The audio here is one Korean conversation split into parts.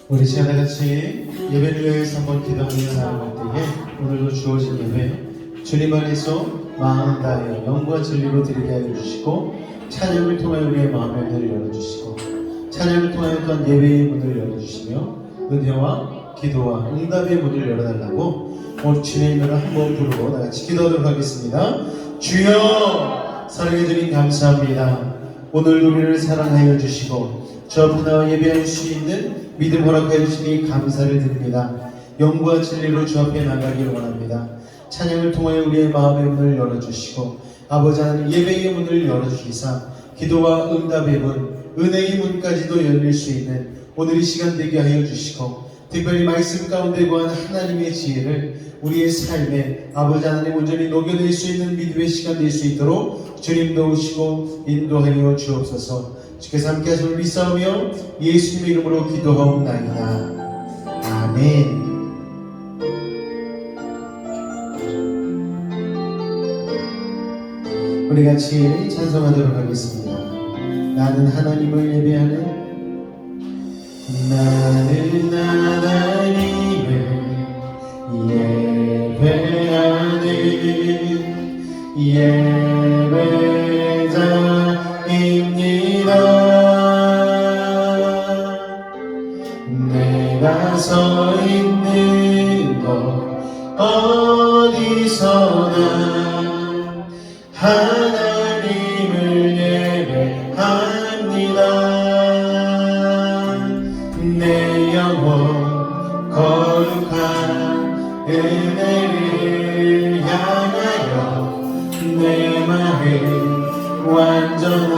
우리 시간 다 같이 예배를 위해서 한번 기도하며 나아갈 때에 오늘도 주어진 예배 주님 안에서 마음 다하여 영과 진리로 드리게 하여 주시고, 찬양을 통하여 우리의 마음의 문을 열어주시고, 찬양을 통하여 또한 예배의 문을 열어주시며 은혜와 기도와 응답의 문을 열어달라고 오늘 주님의 이름으로 한번 부르고 나같이 기도하도록 하겠습니다. 주여, 사랑해 주님 감사합니다. 오늘 우리를 사랑하여 주시고 저 문화와 예배할 수 있는 믿음 허락하여 주시니 감사를 드립니다. 영과 진리로 주 앞에 나가기를 원합니다. 찬양을 통하여 우리의 마음의 문을 열어주시고, 아버지 하나님 예배의 문을 열어주시사 기도와 응답의 문, 은혜의 문까지도 열릴 수 있는 오늘 이 시간 되게 하여 주시고, 특별히 말씀 가운데 구한 하나님의 지혜를 우리의 삶에 아버지 하나님 온전히 녹여낼 수 있는 믿음의 시간 될 수 있도록 주님 도우시고 인도하여 주옵소서. 주께서 함께 하심을 믿사오며 예수님의 이름으로 기도하옵나이다. 아멘. 우리 같이 찬송하도록 하겠습니다. 나는 하나님을 예배하는, 나는 하나님을 예배하는 예배자입니다. 내가 서 있는 곳 어디서나 하나님을 예배합니다. 내 영혼 거룩한 은혜를 향하여 내 마음 완전한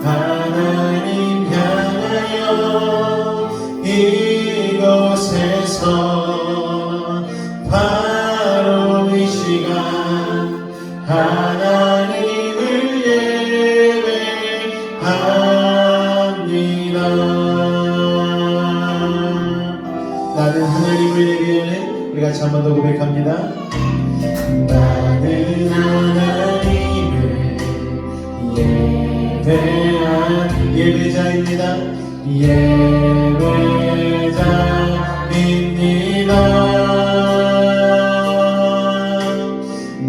하나님 향하여 이곳에서 바로 이 시간 하나님을 예배합니다. 나는 하나님을 예배하는, 우리 같이 한 번 더 고백합니다. 나는 하나님을 예배한 예배자입니다. 예배자입니다.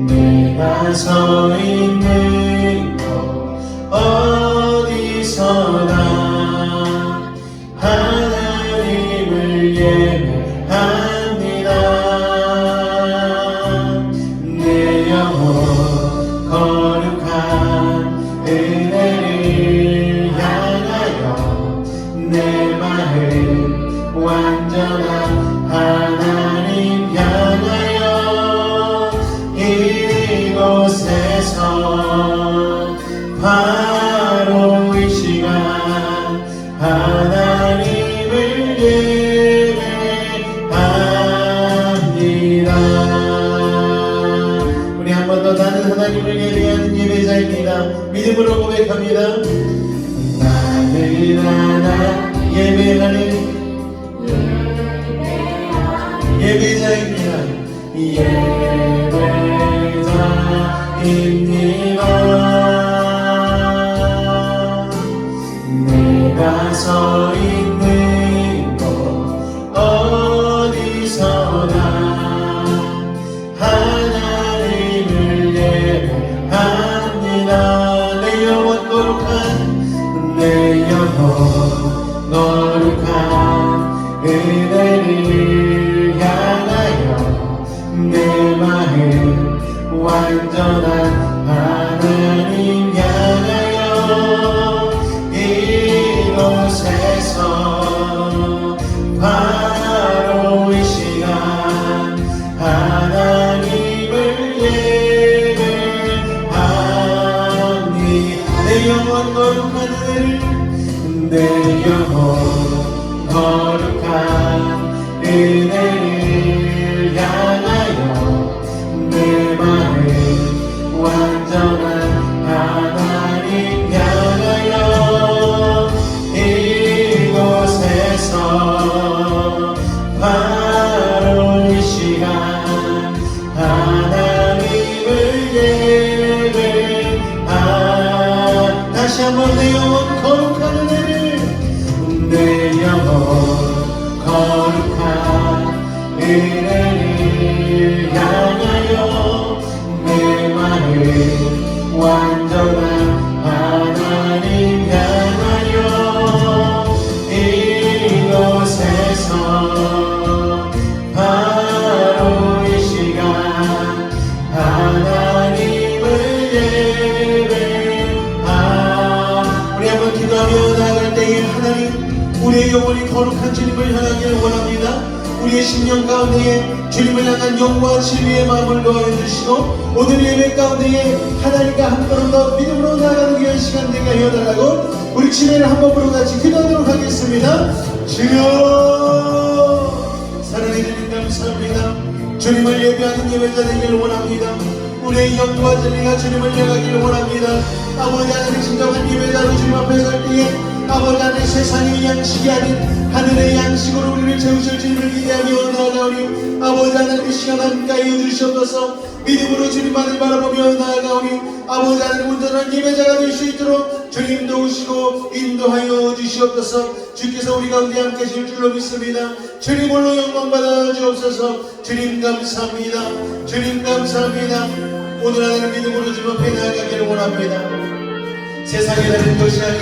내가 서 있는 곳 어디서나 하나님을 예배합니다. 내 영혼 거룩한 은혜를 향하여 내 마음 완전한 하나님 향하여 이곳에서 바로 이 시간 하나님을 예배합니다. 우리 한 번 더 나는 하나님을 예배하는 예배자입니다. 믿음으로 고백합니다. 나는 하나 예배하는 예배자입니다. 예배자입니다. 내가 서 있는 곳 어디서나 하나님을 예배합니다. 내 영혼 거룩한 은혜를 향하여 내 마음 완전한 하나님 향하여 이곳에서 바로 이 시간 하나님을 예배합니다. 내 영혼 거룩한 내 영혼 거룩한 은혜를 향하여 내 마음 완전한 하나님 향하여 이곳에서 바로 이 시간 하나님을 예배합니다. 다시 한번 내 영혼 거룩한 은혜를, 내 영혼 우리의 영혼이 거룩한 주님을 향하길 원합니다. 우리의 심령 가운데에 주님을 향한 영과 진리의 마음을 더하여 주시고 오늘 예배 가운데에 하나님과 한 걸음 더 믿음으로 나아가는 귀한 시간 되게 하여 달라고 우리 지혜를 한 번으로 같이 기도하도록 하겠습니다. 주여 사랑해 주님 감사합니다. 주님을 예배하는 예배자 되기를 원합니다. 우리의 영과 진리가 주님을 향하기를 원합니다. 아버지 하나님 진정한 예배자로 주님 앞에 설 때에 아버지 하나님 세상의 양식이 아닌 하늘의 양식으로 우리를 채우실 주님을 기대하며 나아가오니 아버지 하나님 이 시간 함께 하여 주시옵소서. 믿음으로 주님만을 바라보며 나아가오니 아버지 하나님 온전한 예배자가 될 수 있도록 주님 도우시고 인도하여 주시옵소서. 주께서 우리 가운데 함께 하실 줄로 믿습니다. 주님 홀로 영광 받아 주옵소서. 주님 감사합니다. 주님 감사합니다. 오늘 하나님 믿음으로 주님 앞에 나아가기를 원합니다. 세상에 다른 것이 아닌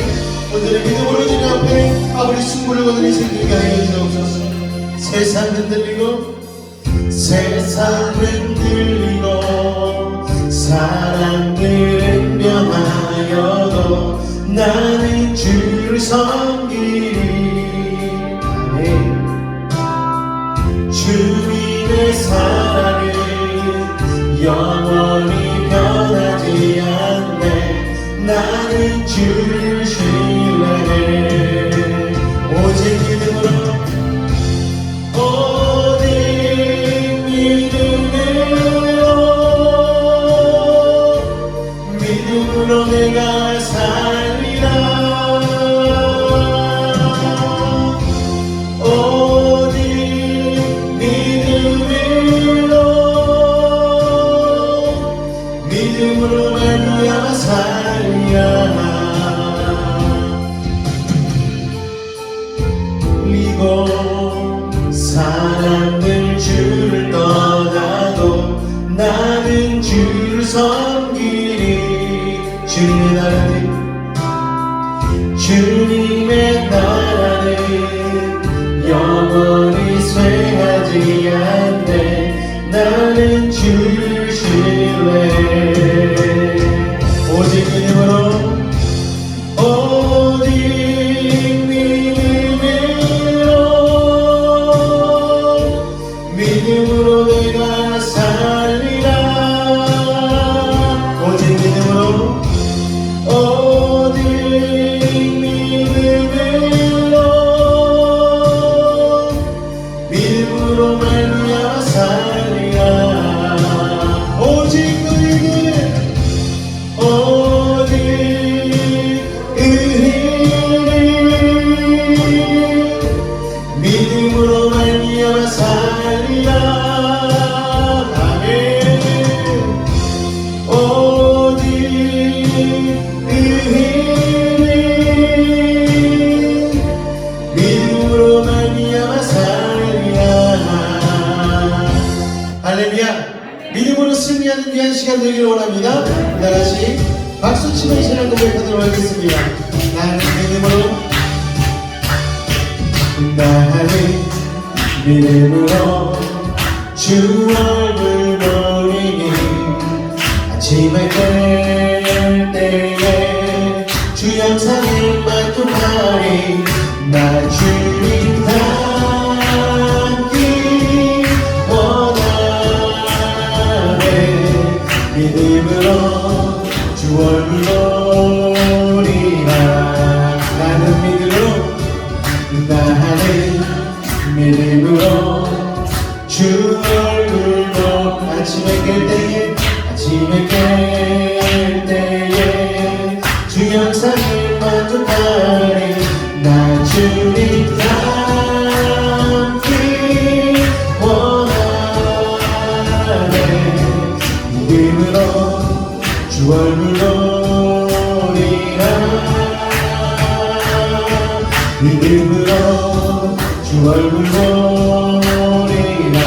오늘의 믿음으로 주님 앞에 아버지 승부를 거는 이 생기게 하여 주옵소서. 세상 흔들리고 사람들은 변하여도 나는 주를 섬기리. 주님의 사랑은 영원히 변하지 않네. 나는 주를 신뢰해. 오직 믿음으로 믿음으로 내가 살리라. 오직 믿음으로 말미암아 살리라. 그리고 사람들 주를 떠나도 나는 주를 섬기리. 주님의 나라는 영원히 쇠하지 않네. 나는 주를 신뢰해. 오직 믿음으로 믿음으로 내가 살리라. 오직 믿음으로 믿음으로 말미암아 살리라. 오직 믿음으로 말미암아 살리라. 아멘. 오직 믿음으로 말미암아 살리라. 할렐루야. 믿음으로 승리하는 귀한 시간 되기를 원합니다. 다같이 박수치며 이 시간 고백하도록 하겠습니다. 나는 믿음으로 주 얼굴 보리니 아침에 깰 때에 주 영상을 만족하리. 나 주님 닮기 원하네. 믿음으로 주 얼굴 보리라. 나는 믿음으로 주 얼굴 보 아침에 깰 때에 주 영상을 만족하리. 나 주님 닮기 원하네. 믿음으로 주 얼굴 보리라. 믿음으로 주 얼굴 보리라.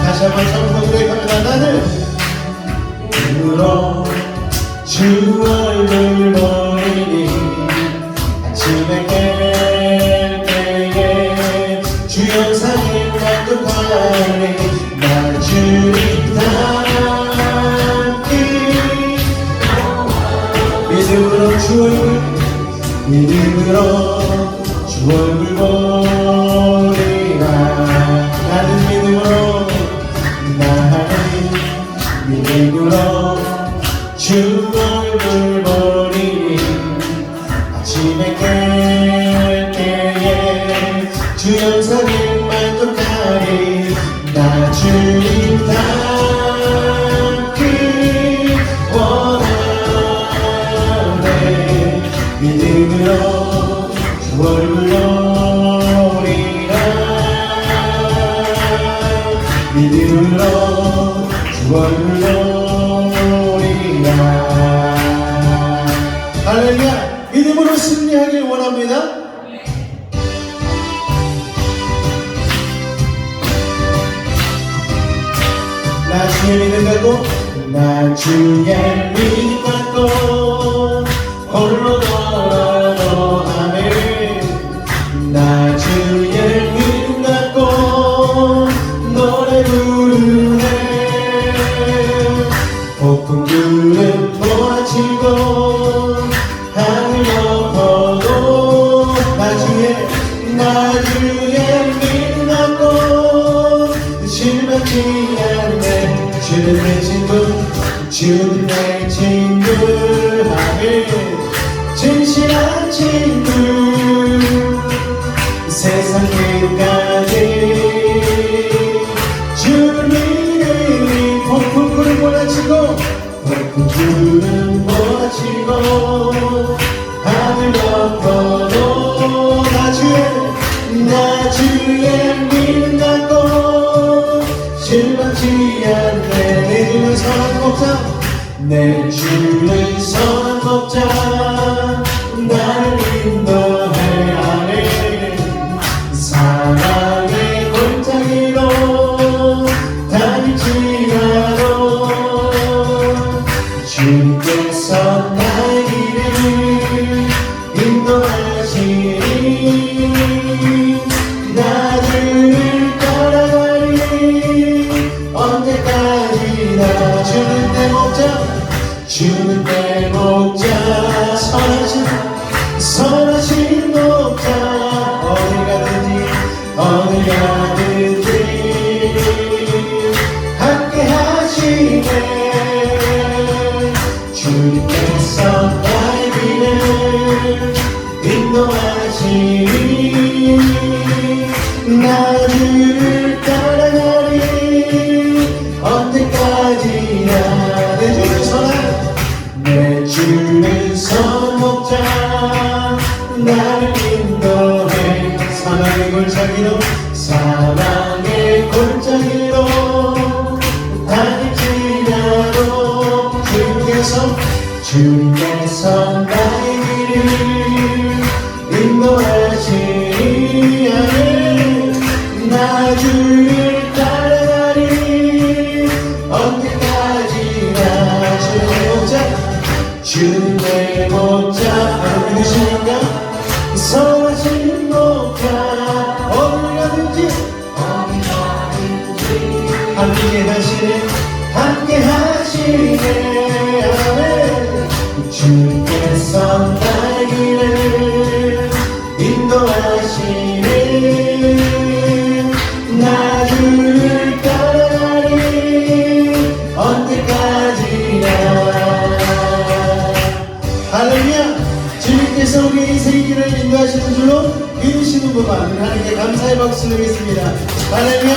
다시 한번 성도 고백합니다. 나는 믿음으로 주 얼굴 보리니 아침에 깰 때에 주 영상을 만족하리. 나 주님 닮기 믿음으로 주 얼굴 주 얼굴 보리라. 주 영상에 만족하리 나 주님 닮기 원하네 믿음으로 주 얼굴 보리라 믿음으로 주 얼굴 보리라 할렐루야 믿음으로 승리하길 원합니다. 나 주의 믿음 갖고 나 주의 믿음 갖고 홀로 걸어도 아멘 나 주의 믿음 갖고 노래 부르네 폭풍 구름 몰아치고 하늘 덮어도 나 주의 믿음 갖고 실망치 않네 주는 내 친구 주는 내 친구 아멘 진실한 친구 세상 끝까지 주를 믿으니 폭풍 구름 몰아치고 폭풍 구름 몰아치고 하늘 덮어도 나 주의 믿음 갖고 실망치 않네 내 주는 선한 목자 내 주는 선한 목자 나를 인도해 아멘 사랑의 골짜기로 다닐지라도 주님께서 나의 길을 인도하시니 나를 따라가리 언제까지나 주는 내 목자 주는 내 목자 선하신 목자 어딜 가든지 함께 하시네 주님께서 나의 길을 인도하시니 나를 따라가리 언제까지나 내 주는 선한 목자 나를 인도해 사망의 골짜기로 다닐지라도 주님께서 나의 길을 인도하시니 아멘 나 주를 따라가리 언제까지나 주는 내 목자 믿으십니까? 선하신 목자 어딜 가든지 함께 하시네 아멘 주께서 나의 길을 인도하시네 나 주를 따라가리 언제까지나 할렐루야 주님께서 우리의 인생의 길을 인도하시는 줄로 믿으시는 분만 하나님께 감사의 박수 드리겠습니다. 할렐루야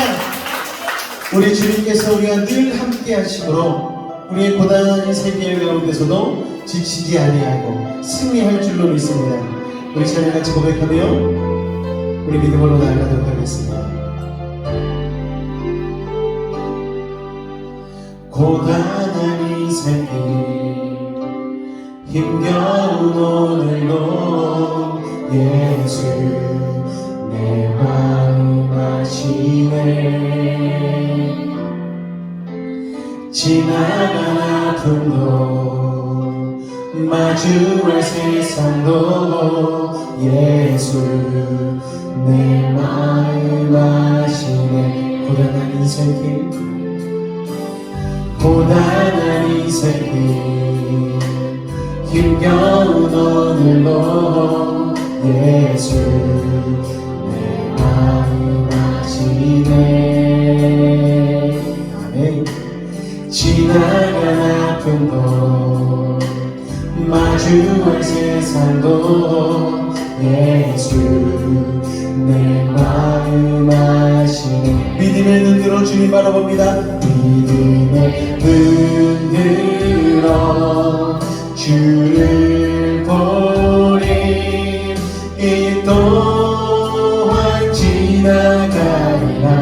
우리 주님께서 우리가 늘 함께 하심으로 우리의 고단한 인생의 길 가운데서도 지치지 아니하고 승리할 줄로 믿습니다. 우리 찬양 같이 고백하며 우리 믿음으로 나아가도록 하겠습니다. 고단한 인생길 힘겨운 오늘도 예수 내 마음 아시네 지나간 아픔도 마주할 세상도 예수 내 마음 아시네 고단한 인생길 힘겨운 오늘도 예수 내 마음 아시네 아멘 지나간 아픔도 마주할 세상도 예수 내 마음 마음하시네. 믿음의 눈 들어 주님 바라봅니다. 믿음의 눈 들어 주를 보리. 이 또한 지나가리라.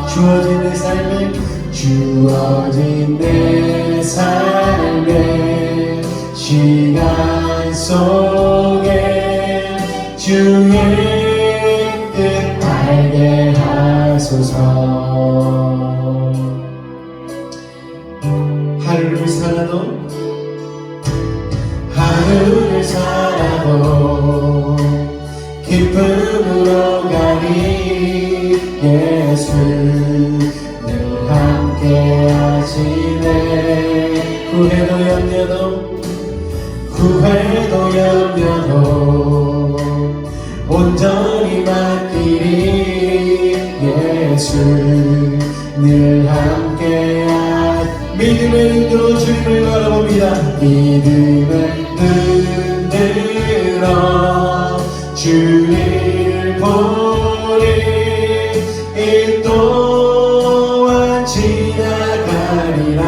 주어진 내 삶에 주어진 내 삶의 시간 속에 주의 뜻 알게 하소서. 하루를 살아도 하루를 살아도 기쁨으로 가니 예수 늘 함께 하시네. 후회도 염려도 후회도 염려도 온전히 맡기리. 예수 늘 함께 믿음의 눈 들어 주님을 바라봅니다. 믿음의 눈 들어 주를 보리. 이 또한 지나가리라.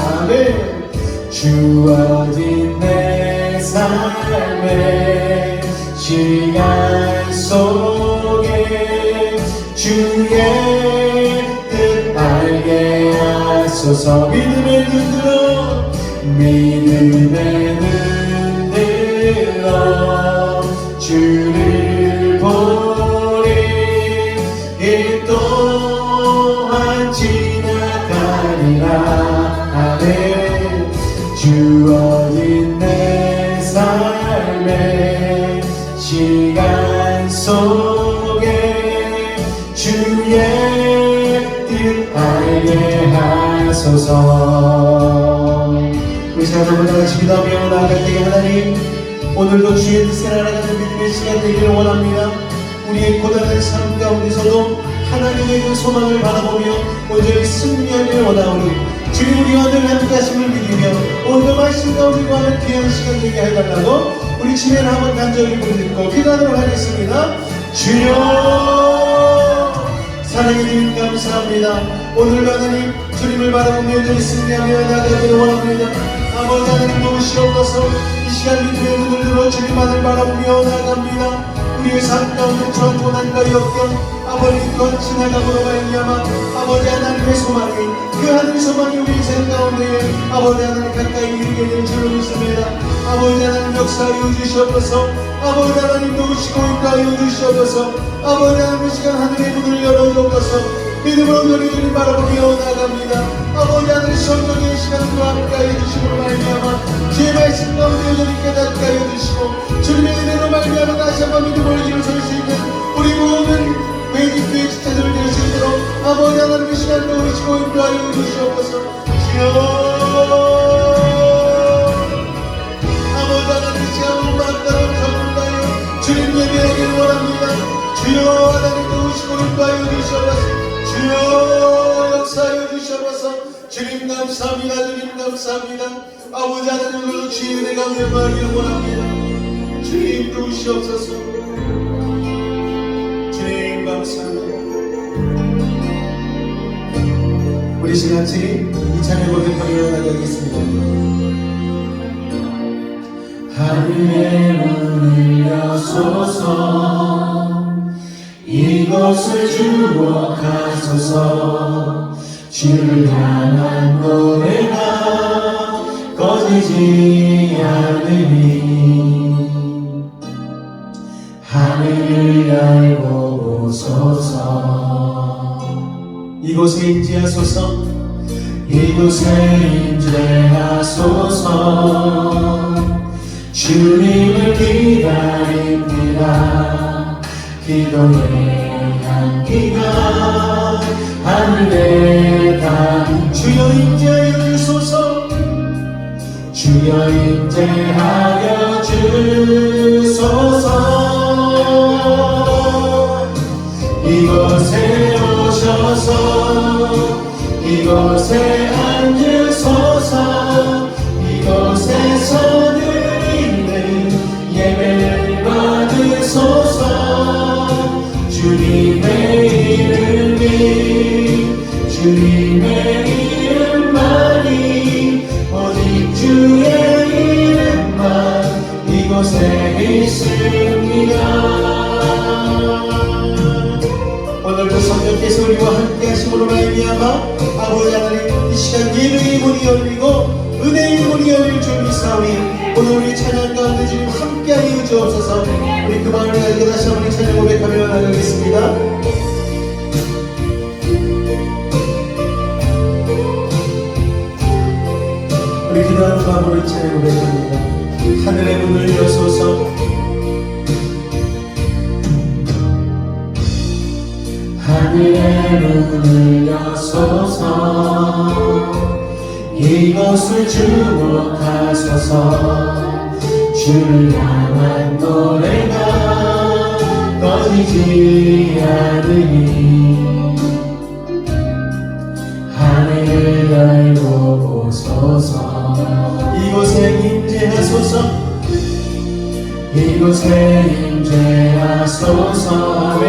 아멘. 주어진 내 삶의 시간 속에 주의 뜻 알게 하소서. 믿음의 눈 들어 믿음의 눈 들어 주를 보리. 이 또한 지나가리라. 아멘. 주어진 내 삶의 시간 속에 주의 뜻 알게 하소서. 우리 자녀들 다 같이 기도하며 나아갈 때에 하나님, 오늘도 주의 뜻을 알아가는 믿음의 시간 되기를 원합니다. 우리의 고단한 삶 가운데서도 하나님의 그 소망을 바라보며 온전히 승리하기를 원하오니 주님 우리와 늘 함께하심을 믿으며 오늘도 말씀 가운데 구하는 귀한 시간 되게 해달라고 우리 주님 한번 간절히 부르짖고 기도하도록 하겠습니다. 주여 사랑의 주님 감사합니다. 오늘도 하나님 주님을 바라보며 온전히 승리하며 나아가기를 원합니다. 아버지 하나님 도우시옵소서. 이 시간 믿음의 눈을 들어 주님만을 바라보며 나아갑니다. 우리의 삶 가운데 전 고난과 역경 아버지 그 지나감으로 말미암아 아버지 하나님의 소망이 그 하늘 소망이 우리 인생 가운데 아버지 하나님 가까이 이르게 될 줄을 믿습니다. 아버지 하나님 역사하여 주시옵소서. 아버지 하나님 도우시고 인도하여 주시옵소서. 아버지 하나님 이 시간 하늘의 문을 열어주옵소서. 믿음으로 너희 주님 바라보며 나아갑니다. 아버지 하늘 성령의 시간과 함께하여 주시므로 말미암아 주의 말씀 가운데 여전히 깨닫게 하여 주시고 주님의 은혜로 말미암아 다시 한번 믿음을 일어설 수 있는 우리 모든 회개교회 지체들을 될 수 있도록 아버지 하나님의 시간 도우시고 인도하여 주시옵소서. 주여 아버지 하나님 이 시간 막다른 전문가여 주님 예배하기를 원합니다. 주여 하나님 도우시고 인도하여 주시옵소서. 주여 역사하여 주시옵소서. 주님 감사합니다. 주님 감사합니다. 아버지 하나님 오늘도 주의 은혜가 명하기를 원합니다. 주님 도우시옵소서. 주님 감사합니다. 우리 시간치 이 찬양 고백하며 나가겠습니다. 하늘의 문을 여소서. 이곳을 주목하소서. 주를 향한 노래가 꺼지지 않으니 하늘을 열고 오소서. 이곳에 임재하소서. 이곳에 임재하소서. 주님을 기다립니다. 기도의 향기가 하늘에 닿은 주여 임재하여 주소서. 주여 임재하여 주소서. 이곳에 오셔서 이곳에 앉으소서. 이곳에서 드리는 예배를 받으소서. 주 주님의 이름이 주님의 이름만이 오직 주의 이름만 이곳에 있습니다. 오늘도 성령께서 우리와 함께 하심으로 말미암아 아버지 하나님 이 시간 예능의 문이 열리고 은혜의 문이 열릴 줄 믿사오니 오늘 우리 찬양 가운데 주님 함께하여 주옵소서. 우리 그 마음을 가지고 다시 한번 찬양 고백하며 나가겠습니다. 우리 기도하는 마음으로 찬양 고백합니다. 하늘의 문을 여소서. 하늘의 문을 여소서 이곳을 주목하소서. 주를 향한 노래가 꺼지지 않으니 하늘을 열고 보소서. 이곳에 임재하소서. 이곳에 임재하소서. 아멘.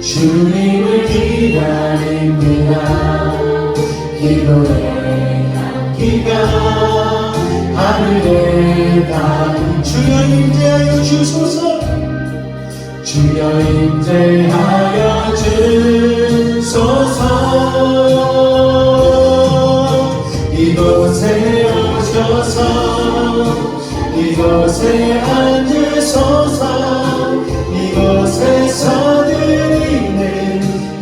주님을 기다립니다. 기도의 향기가 하늘에 닿은 주여 임재하여 주소서. 주여 임재하여 주소서. 이곳에 오셔서 이곳에 앉으소서. 이곳에서 드리는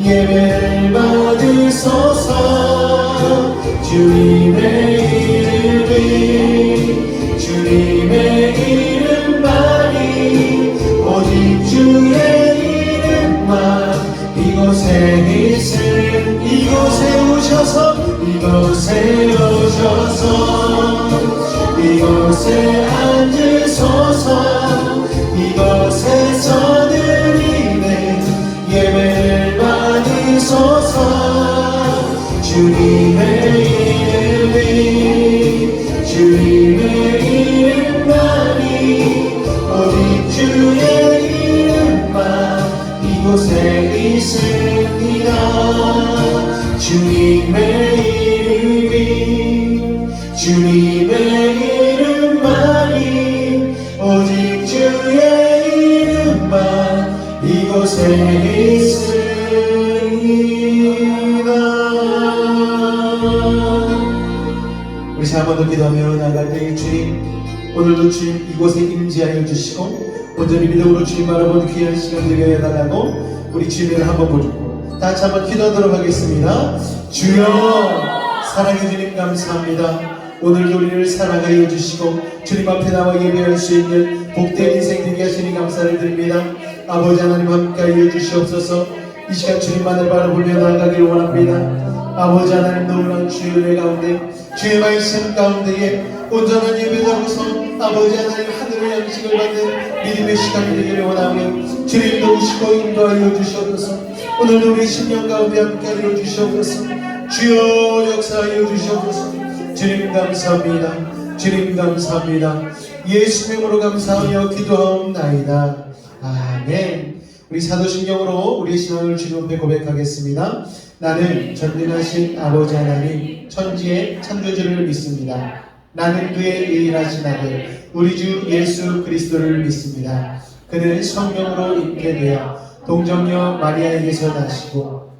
예배를 받으소서. 주님의 이름이 이름만이 오직 주의 이름만 이곳에 있음. 이곳에 오셔서 이곳에 오셔서 이곳에 앉으소서. 이곳에서 드리는 예배를 받으소서. 주님의 이름만이 오직 주의 이름만 이곳에 있습니다. 주님의 이름만이 오직 주의 이름만 이곳에 있습니다. 우리 한 번 더 기도하며 나갈 때 주님 오늘도 주님 이곳에 임재하여 주시고 온전히 믿음으로 주님 바라보는 귀한 시간 되게 해달라고 우리 주님을 한번 보고 다시 한번 기도하도록 하겠습니다. 주여 사랑해 주님 감사합니다. 오늘도 우리를 사랑하여 주시고 주님 앞에 나와 예배할 수 있는 복된 인생 되게 하시니 감사를 드립니다. 아버지 하나님 함께하여 주시옵소서. 이 시간 주님만을 바라보며 나아가기를 원합니다. 아버지 하나님 놀라운 주의 은혜 가운데 주의 말씀 가운데에 온전한 예배자로서 아버지 하나님 하늘의 양식을 받는 믿음의 시간이 되기를 원하며 주님 도우시고 인도하여 주시옵소서. 오늘도 우리 심령 가운데 함께하여 주시옵소서. 주여 역사하여 주시옵소서. 주님 감사합니다. 주님 감사합니다. 예수 이름으로 감사하며 기도하옵나이다. 아멘. 우리 사도신경으로 우리의 신앙을 주님 앞에 고백하겠습니다. 나는 전능하신 아버지 하나님 천지의 창조주를 믿습니다. 나는 그의 유일하신 아들 우리 주 예수 그리스도를 믿습니다. 그는 성령으로 잉태되어 동정녀 마리아에게서 나시고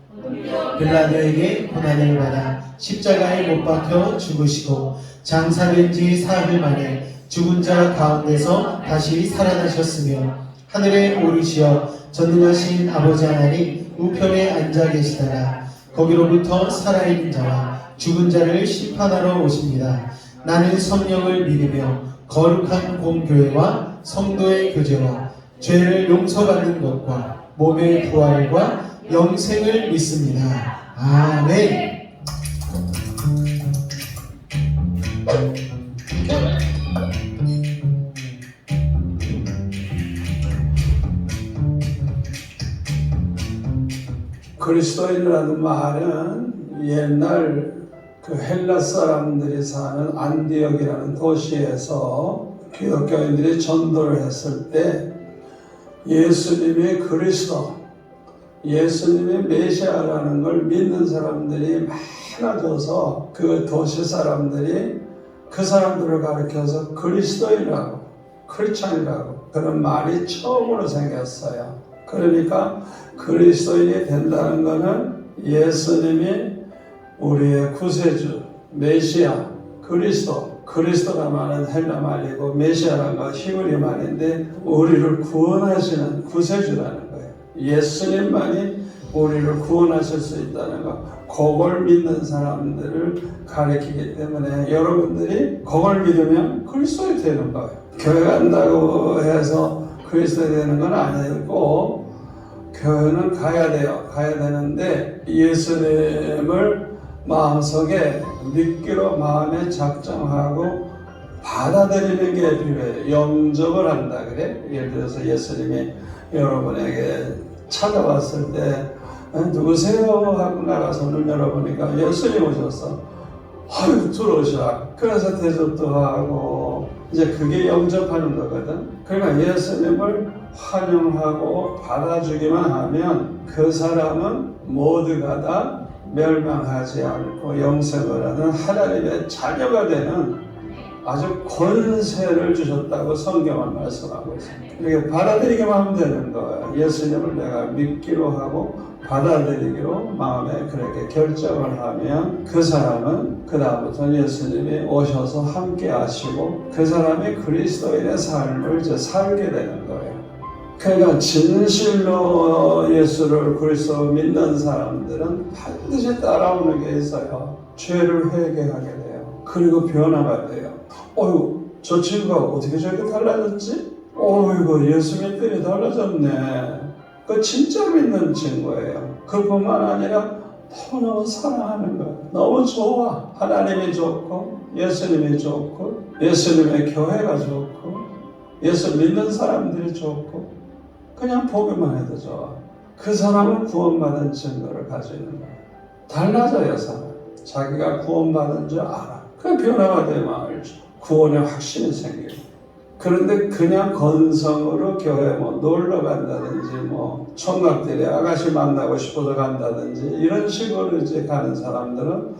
빌라도에게 고난을 받아 십자가에 못 박혀 죽으시고 장사된 지 사흘 만에 죽은 자 가운데서 다시 살아나셨으며 하늘에 오르시어 전능하신 아버지 하나님 우편에 앉아 계시다가 거기로부터 살아있는 자와 죽은 자를 심판하러 오십니다. 나는 성령을 믿으며 거룩한 공교회와 성도의 교제와 죄를 용서받는 것과 몸의 부활과 영생을 믿습니다. 아멘. 그리스도인이라는 말은 옛날 그 헬라 사람들이 사는 안디옥이라는 도시에서 기독교인들이 전도를 했을 때 예수님이 그리스도, 예수님이 메시아라는 걸 믿는 사람들이 많아져서 그 도시 사람들이 그 사람들을 가리켜서 그리스도인이라고, 크리스찬이라고 그런 말이 처음으로 생겼어요. 그러니까 그리스도인이 된다는 것은 예수님이 우리의 구세주, 메시아, 그리스도가 말은 헬라 말이고 메시아라는 건 히브리 말인데 우리를 구원하시는 구세주라는 거예요. 예수님만이 우리를 구원하실 수 있다는 것, 그걸 믿는 사람들을 가리키기 때문에 여러분들이 그걸 믿으면 그리스도인이 되는 거예요. 교회 간다고 해서 그리스도인이 되는 건 아니고 교회는 가야 돼요. 가야 되는데 예수님을 마음속에 믿기로 마음에 작정하고 받아들이는 게 필요해요. 영접을 한다 그래. 예를 들어서 예수님이 여러분에게 찾아왔을 때 누구세요? 하고 나가서 문 열어보니까 예수님 오셨어. 아유 들어오시라. 그래서 대접도 하고 이제 그게 영접하는 거거든. 그러니까 예수님을 환영하고 받아주기만 하면 그 사람은 모두가 다 멸망하지 않고 영생을 하는 하나님의 자녀가 되는 아주 권세를 주셨다고 성경은 말씀하고 있습니다. 이렇게 받아들이기만 하면 되는 거예요. 예수님을 내가 믿기로 하고 받아들이기로 마음에 그렇게 결정을 하면 그 사람은 그 다음부터 예수님이 오셔서 함께 하시고 그 사람이 그리스도인의 삶을 이제 살게 되는 거예요. 그러니까 진실로 예수를 그리스도 믿는 사람들은 반드시 따라오는 게 있어요. 죄를 회개하게 돼요. 그리고 변화가 돼요. 어휴, 저 친구가 어떻게 저렇게 달라졌지? 어이구, 예수 믿더니 달라졌네. 그 진짜 믿는 친구예요. 그뿐만 아니라 너무너무 사랑하는 거예요. 너무 좋아. 하나님이 좋고 예수님이 좋고 예수님의 교회가 좋고 예수 믿는 사람들이 좋고 그냥 보기만 해도 좋아. 그 사람은 구원받은 증거를 가지고 있는 거예요. 달라져요, 사람. 자기가 구원받은 줄 알아. 그 변화가 되면 알죠. 구원의 확신이 생기고. 그런데 그냥 건성으로 교회 뭐 놀러 간다든지 뭐 총각들이 아가씨 만나고 싶어서 간다든지 이런 식으로 이제 가는 사람들은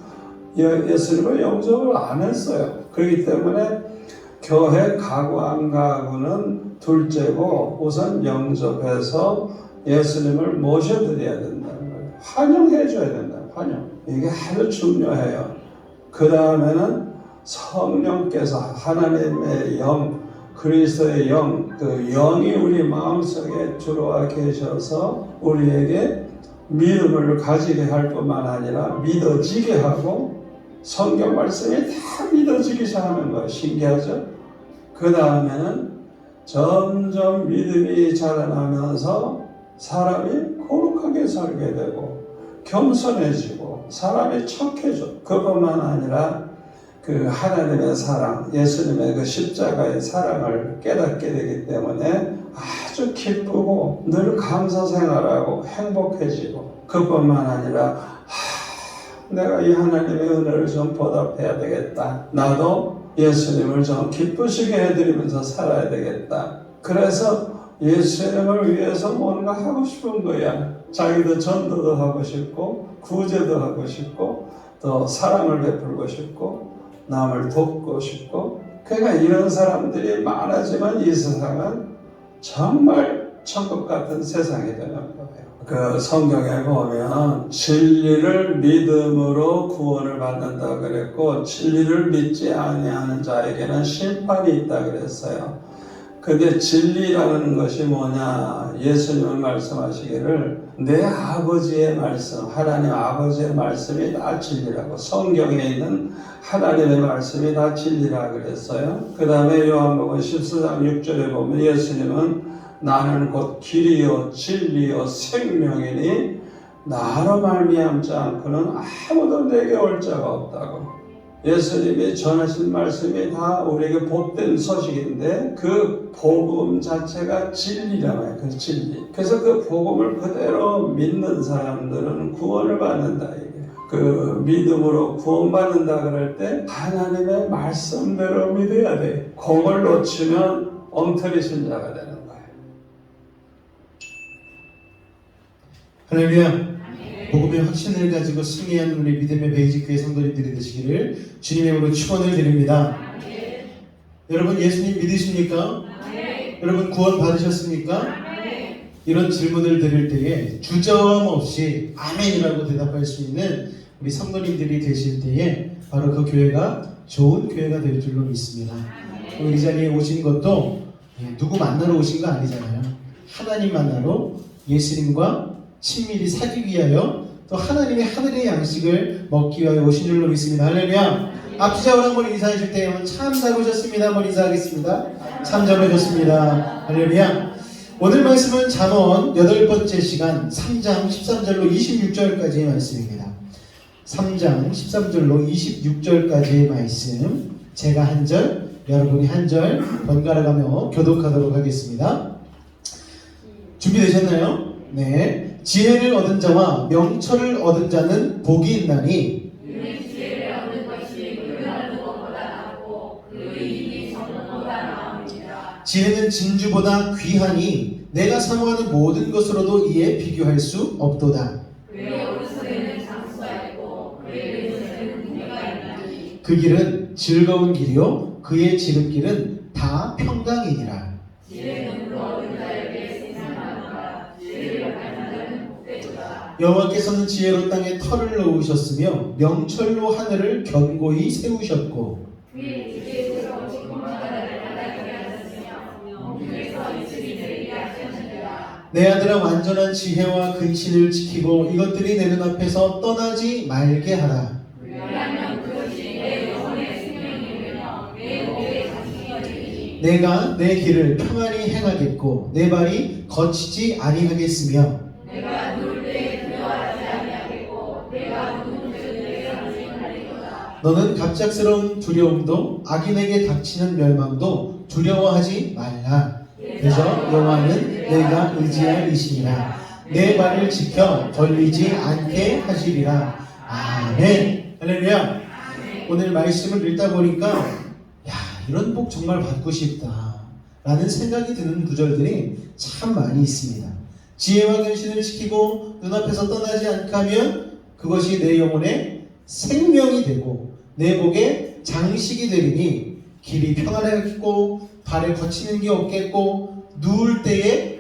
예수님을 영접을 안 했어요. 그렇기 때문에 교회 가고 안 가고는 둘째고 우선 영접해서 예수님을 모셔드려야 된다는 거예요. 환영해 줘야 된다. 환영. 이게 아주 중요해요. 그 다음에는 성령께서 하나님의 영, 그리스도의 영, 그 영이 우리 마음속에 들어와 계셔서 우리에게 믿음을 가지게 할 뿐만 아니라 믿어지게 하고 성경 말씀이 다 믿어지기 시작하는 거예요. 신기하죠? 그 다음에는 점점 믿음이 자라나면서 사람이 거룩하게 살게 되고 겸손해지고 사람이 착해져. 그것만 아니라 그 하나님의 사랑, 예수님의 그 십자가의 사랑을 깨닫게 되기 때문에 아주 기쁘고 늘 감사 생활하고 행복해지고 그것뿐만 아니라 내가 이 하나님의 은혜를 좀 보답해야 되겠다. 나도 예수님을 좀 기쁘시게 해드리면서 살아야 되겠다. 그래서 예수님을 위해서 뭔가 하고 싶은 거야. 자기도 전도도 하고 싶고 구제도 하고 싶고 또 사랑을 베풀고 싶고 남을 돕고 싶고 그러니까 이런 사람들이 많아지면 이 세상은 정말 천국 같은 세상이 되는 거예요. 그 성경에 보면 진리를 믿음으로 구원을 받는다 그랬고 진리를 믿지 아니하는 자에게는 심판이 있다 그랬어요. 근데 진리라는 것이 뭐냐? 예수님은 말씀하시기를 내 아버지의 말씀, 하나님 아버지의 말씀이 다 진리라고 성경에 있는 하나님의 말씀이 다 진리라 그랬어요. 그 다음에 요한복음 14장 6절에 보면 예수님은 나는 곧 길이요 진리요 생명이니 나로 말미암지 않고는 아무도 내게 올 자가 없다고. 예수님이 전하신 말씀이 다 우리에게 복된 소식인데 그 복음 자체가 진리라고요. 그 진리. 그래서 그 복음을 그대로 믿는 사람들은 구원을 받는다. 그 믿음으로 구원받는다 그럴 때 하나님의 말씀대로 믿어야 돼. 그걸 놓치면 엉터리 신자가 되는 거예요. 할렐루야. 복음의 확신을 가지고 승리하는 우리 믿음의 베이직교회 성도님들이 되시기를 주님의 이름으로 축원을 드립니다. 여러분 예수님 믿으십니까? 여러분 구원 받으셨습니까? 이런 질문을 드릴 때에 주저함 없이 아멘이라고 대답할 수 있는 우리 성도님들이 되실 때에 바로 그 교회가 좋은 교회가 될 줄로 믿습니다. 또 이 자리에 오신 것도 누구 만나러 오신 거 아니잖아요. 하나님 만나러 예수님과 친밀히 사귀기 위하여 또 하나님의 하늘의 양식을 먹기 위하여 오신 줄로 믿습니다. 할렐루야. 앞지자로 한번 인사하실 때 참 잘 오셨습니다. 한번 인사하겠습니다. 참 잘 오셨습니다. 할렐루야. 오늘 말씀은 잠언 8번째 시간 3장 13절로 26절까지의 말씀입니다. 3장 13절로 26절까지의 말씀, 제가 한 절, 여러분이 한 절 번갈아 가며 교독하도록 하겠습니다. 준비되셨나요? 네. 지혜를 얻은 자와 명철을 얻은 자는 복이 있나니 지혜를 얻는 것이 교훈하는 것보다 낫고 그 이익이 성공보다 나옵니다. 지혜는 진주보다 귀하니 내가 사모하는 모든 것으로도 이에 비교할 수 없도다. 그의 오른손에는 장수가 있고 그의 왼손에는 무게가 있나니 그 길은 즐거운 길이요 그의 지름길은 다 평강이니라. 지혜는 그 얻은 자에게 생산하노라. 지혜를 받는 자는 복되도다. 여호와께서는 지혜로 땅에 털을 놓으셨으며 명철로 하늘을 견고히 세우셨고 그의 지혜로 직공자들을 바라게 하셨으며 공중에서 이슬이 내리게 하셨느니라. 내 아들아 완전한 지혜와 근신을 지키고 이것들이 내 눈앞에서 떠나지 말게 하라. 왜냐하면 그것이 내 영혼의 생명이 되며 내 목의 장식이 되리니 내가 내 길을 평안히 행하겠고 내 발이 거치지 아니하겠으며 내가 누울 때에 두려워하지 아니하겠고 내가 누운 때에 안심하리로다. 너는 갑작스러운 두려움도 악인에게 닥치는 멸망도 두려워하지 말라. 그저 여호와는 내가 의지할 이시니라. 내 발을 지켜 걸리지 않게 하시리라. 아멘. 할렐루야. 오늘 말씀을 읽다 보니까 야, 이런 복 정말 받고 싶다 라는 생각이 드는 구절들이 참 많이 있습니다. 지혜와 근신을 지키고 눈앞에서 떠나지 않게 하면 그것이 내 영혼의 생명이 되고 내 복의 장식이 되리니 길이 평안하겠고 발에 거치는 게 없겠고 누울 때에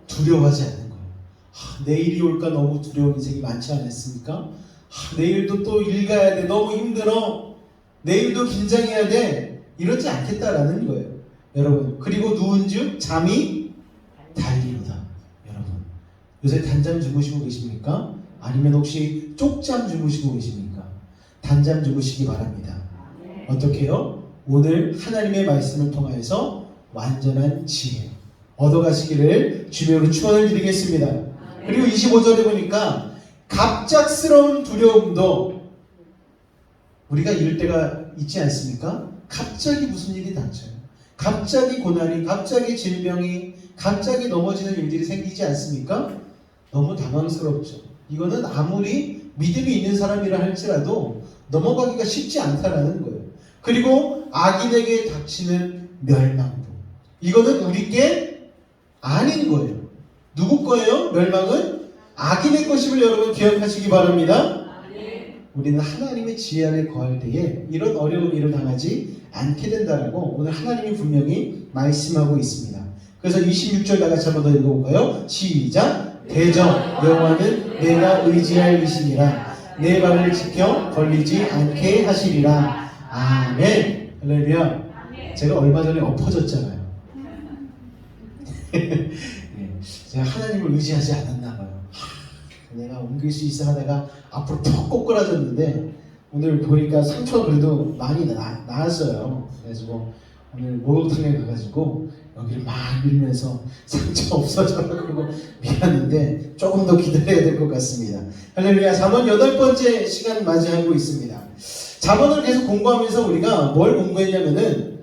두려워하지 않는 거예요. 내일이 올까 너무 두려운 인생이 많지 않았습니까? 내일도 또 일 가야 돼. 너무 힘들어. 내일도 긴장해야 돼. 이러지 않겠다라는 거예요. 여러분. 그리고 누운즉 잠이 달리로다. 여러분. 요새 단잠 주무시고 계십니까? 아니면 혹시 쪽잠 주무시고 계십니까? 단잠 주무시기 바랍니다. 어떻게요? 오늘 하나님의 말씀을 통하여서 완전한 지혜 얻어가시기를 주님으로 축원을 드리겠습니다. 그리고 25절에 보니까 갑작스러운 두려움도 우리가 이럴 때가 있지 않습니까? 갑자기 무슨 일이 닥쳐요. 갑자기 고난이, 갑자기 질병이, 갑자기 넘어지는 일들이 생기지 않습니까? 너무 당황스럽죠. 이거는 아무리 믿음이 있는 사람이라 할지라도 넘어가기가 쉽지 않다라는 거예요. 그리고 악인에게 닥치는 멸망도. 이거는 우리께 아닌 거예요. 누구 거예요? 멸망은 악인의 것임을 여러분 기억하시기 바랍니다. 우리는 하나님의 지혜 아래 거할 때에 이런 어려운 일을 당하지 않게 된다라고 오늘 하나님이 분명히 말씀하고 있습니다. 그래서 26절 다 같이 한번 더 읽어볼까요? 시작! 대저 여호와는 내가 의지할 이시니라. 내 발을 지켜 걸리지 않게 하시리라. 아멘. 할렐루야. 제가 얼마 전에 엎어졌잖아요. 제가 하나님을 의지하지 않았나 봐요. 내가 옮길 수 있어 하다가 앞으로 푹 꼬꾸라졌는데 오늘 보니까 상처가 그래도 많이 나았어요. 그래서 오늘 목욕탕에 가가지고 여기를 막 밀면서 상처 없어져가지고 미안한데 조금 더 기다려야 될 것 같습니다. 할렐루야. 잠언 8번째 시간 맞이하고 있습니다. 잠언을 계속 공부하면서 우리가 뭘 공부했냐면은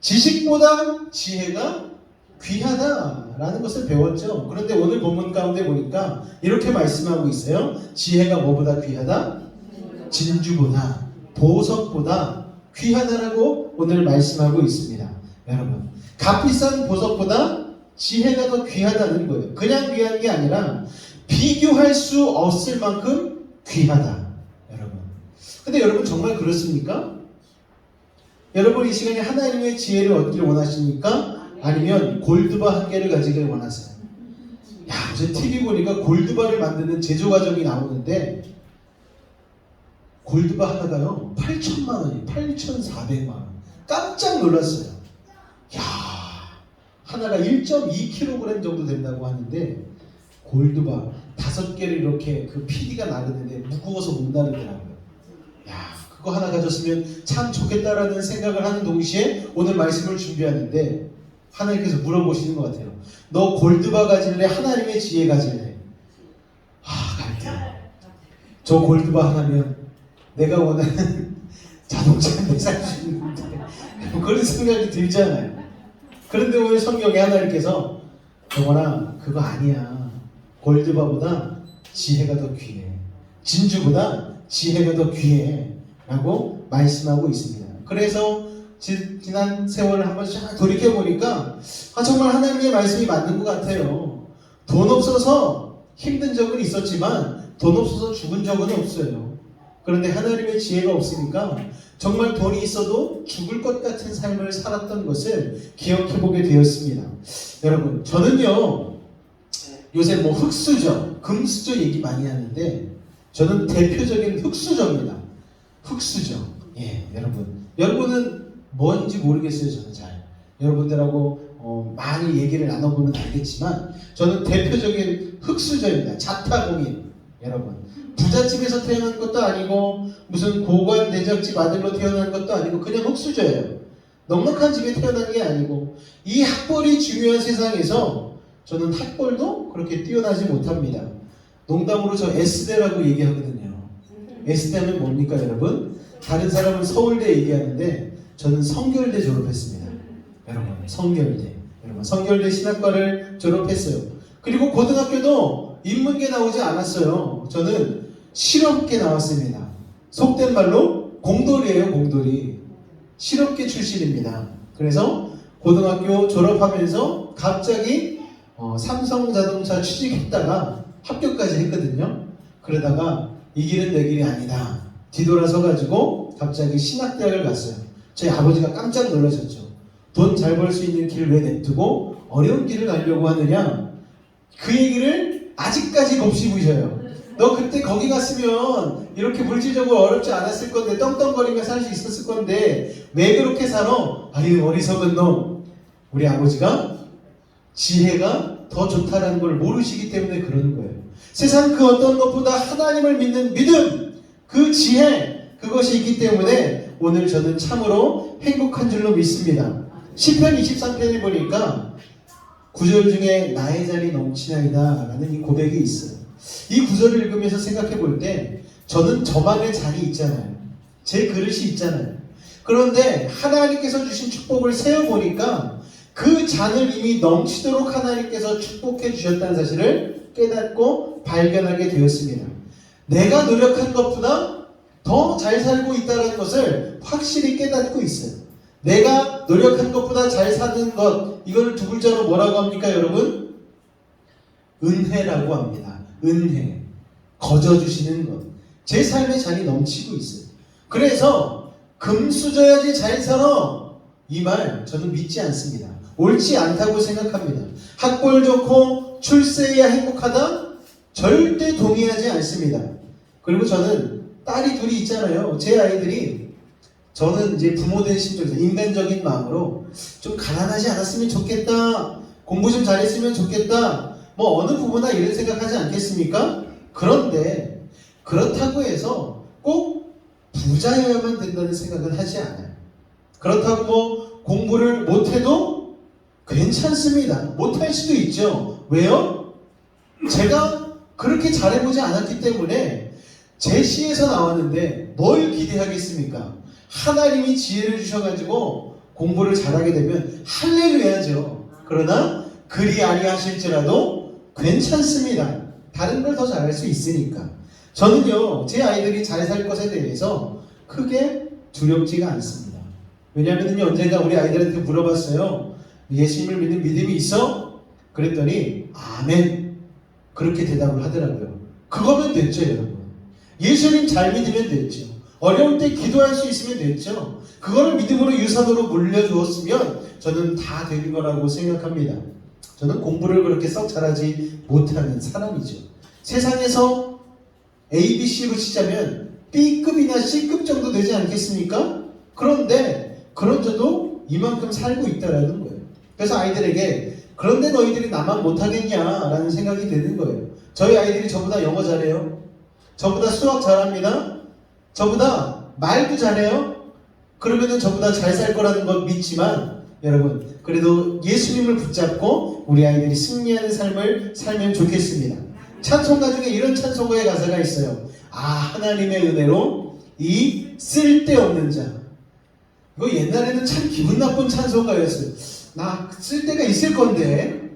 지식보다 지혜가 귀하다라는 것을 배웠죠. 그런데 오늘 본문 가운데 보니까 이렇게 말씀하고 있어요. 지혜가 뭐보다 귀하다? 진주보다, 보석보다 귀하다라고 오늘 말씀하고 있습니다. 여러분, 값비싼 보석보다 지혜가 더 귀하다는 거예요. 그냥 귀한 게 아니라 비교할 수 없을 만큼 귀하다. 여러분. 근데 여러분 정말 그렇습니까? 여러분 이 시간에 하나님의 지혜를 얻기를 원하십니까? 아니면 골드바 한 개를 가지길 원하세요? 야, 어제 TV 보니까 골드바를 만드는 제조 과정이 나오는데 골드바 하나가요 8천만 원이에요. 8,400만 원. 깜짝 놀랐어요. 야, 하나가 1.2kg 정도 된다고 하는데 골드바 5개를 이렇게 그 PD가 나르는데 무거워서 못 나르더라고요. 야, 그거 하나 가졌으면 참 좋겠다라는 생각을 하는 동시에 오늘 말씀을 준비하는데 하나님께서 물어보시는 것 같아요. 너 골드바 가질래? 하나님의 지혜 가질래? 갈게요. 저 골드바 하나면 내가 원하는 자동차 내 살 수 있는데 그런 생각이 들잖아요. 그런데 오늘 성경에 하나님께서 영원아 그거 아니야. 골드바보다 지혜가 더 귀해. 진주보다 지혜가 더 귀해. 라고 말씀하고 있습니다. 그래서 지난 세월을 한번 쫙 돌이켜보니까 정말 하나님의 말씀이 맞는 것 같아요. 돈 없어서 힘든 적은 있었지만 돈 없어서 죽은 적은 없어요. 그런데 하나님의 지혜가 없으니까 정말 돈이 있어도 죽을 것 같은 삶을 살았던 것을 기억해보게 되었습니다. 여러분 저는요 요새 뭐 흑수저, 금수저 얘기 많이 하는데 저는 대표적인 흑수저입니다. 흑수저. 예, 여러분은 뭔지 모르겠어요. 저는 잘 여러분들하고 많이 얘기를 나눠보면 알겠지만 저는 대표적인 흑수저입니다. 자타공인. 여러분 부잣집에서 태어난 것도 아니고 무슨 고관 내작집 아들로 태어난 것도 아니고 그냥 흑수저예요. 넉넉한 집에 태어난 게 아니고 이 학벌이 중요한 세상에서 저는 학벌도 그렇게 뛰어나지 못합니다. 농담으로 저 S대라고 얘기하거든요. S대는 뭡니까 여러분? 다른 사람은 서울대 얘기하는데 저는 성결대 졸업했습니다. 여러분 성결대. 여러분 성결대 신학과를 졸업했어요. 그리고 고등학교도 인문계 나오지 않았어요. 저는 실업계 나왔습니다. 속된 말로 공돌이에요. 공돌이. 실업계 출신입니다. 그래서 고등학교 졸업하면서 갑자기 삼성자동차 취직했다가 합격까지 했거든요. 그러다가 이 길은 내 길이 아니다. 뒤돌아서 가지고 갑자기 신학대학을 갔어요. 저희 아버지가 깜짝 놀라셨죠. 돈 잘 벌 수 있는 길을 왜 냅두고 어려운 길을 가려고 하느냐. 그 얘기를 아직까지 곱씹으셔요. 너 그때 거기 갔으면 이렇게 물질적으로 어렵지 않았을 건데 떵떵거리며 살 수 있었을 건데 왜 그렇게 살아? 아유 어리석은 놈. 우리 아버지가 지혜가 더 좋다라는 걸 모르시기 때문에 그러는 거예요. 세상 그 어떤 것보다 하나님을 믿는 믿음, 그 지혜, 그것이 있기 때문에 오늘 저는 참으로 행복한 줄로 믿습니다. 시편 23편에 보니까 9절 중에 나의 잔이 넘치나이다 라는 이 고백이 있어요. 이 구절을 읽으면서 생각해 볼 때 저는 저만의 잔이 있잖아요. 제 그릇이 있잖아요. 그런데 하나님께서 주신 축복을 세어보니까 그 잔을 이미 넘치도록 하나님께서 축복해 주셨다는 사실을 깨닫고 발견하게 되었습니다. 내가 노력한 것보다 더 잘 살고 있다는 것을 확실히 깨닫고 있어요. 내가 노력한 것보다 잘 사는 것, 이걸 두 글자로 뭐라고 합니까 여러분? 은혜라고 합니다. 은혜. 거저주시는 것. 제 삶의 잔이 넘치고 있어요. 그래서 금수저야지 잘 살아. 이 말 저는 믿지 않습니다. 옳지 않다고 생각합니다. 학벌 좋고 출세해야 행복하다? 절대 동의하지 않습니다. 그리고 저는 딸이 둘이 있잖아요. 제 아이들이 저는 이제 부모 된 심정에서 인간적인 마음으로 좀 가난하지 않았으면 좋겠다. 공부 좀 잘했으면 좋겠다. 뭐 어느 부모나 이런 생각하지 않겠습니까? 그런데 그렇다고 해서 꼭 부자여야만 된다는 생각은 하지 않아요. 그렇다고 뭐 공부를 못해도 괜찮습니다. 못할 수도 있죠. 왜요? 제가 그렇게 잘해보지 않았기 때문에 제 시에서 나왔는데 뭘 기대하겠습니까? 하나님이 지혜를 주셔가지고 공부를 잘하게 되면 할렐루야죠. 그러나 그리 아니하실지라도 괜찮습니다. 다른 걸 더 잘할 수 있으니까. 저는요 제 아이들이 잘 살 것에 대해서 크게 두렵지가 않습니다. 왜냐하면 언젠가 우리 아이들한테 물어봤어요. 예수님을 믿는 믿음이 있어? 그랬더니 아멘. 그렇게 대답을 하더라고요. 그거면 됐죠, 여러분. 예수님 잘 믿으면 됐죠. 어려울 때 기도할 수 있으면 됐죠. 그거를 믿음으로 유산으로 물려주었으면 저는 다 되는 거라고 생각합니다. 저는 공부를 그렇게 썩 잘하지 못하는 사람이죠. 세상에서 A, B, C로 치자면 B급이나 C급 정도 되지 않겠습니까? 그런데 그런 저도 이만큼 살고 있다라는 거예요. 그래서 아이들에게 그런데 너희들이 나만 못하겠냐라는 생각이 드는 거예요. 저희 아이들이 저보다 영어 잘해요. 저보다 수학 잘합니다. 저보다 말도 잘해요. 그러면은 저보다 잘 살 거라는 건 믿지만 여러분 그래도 예수님을 붙잡고 우리 아이들이 승리하는 삶을 살면 좋겠습니다. 찬송가 중에 이런 찬송가의 가사가 있어요. 하나님의 은혜로 이 쓸데없는 자. 이거 옛날에는 참 기분 나쁜 찬송가였어요. 나 쓸데가 있을 건데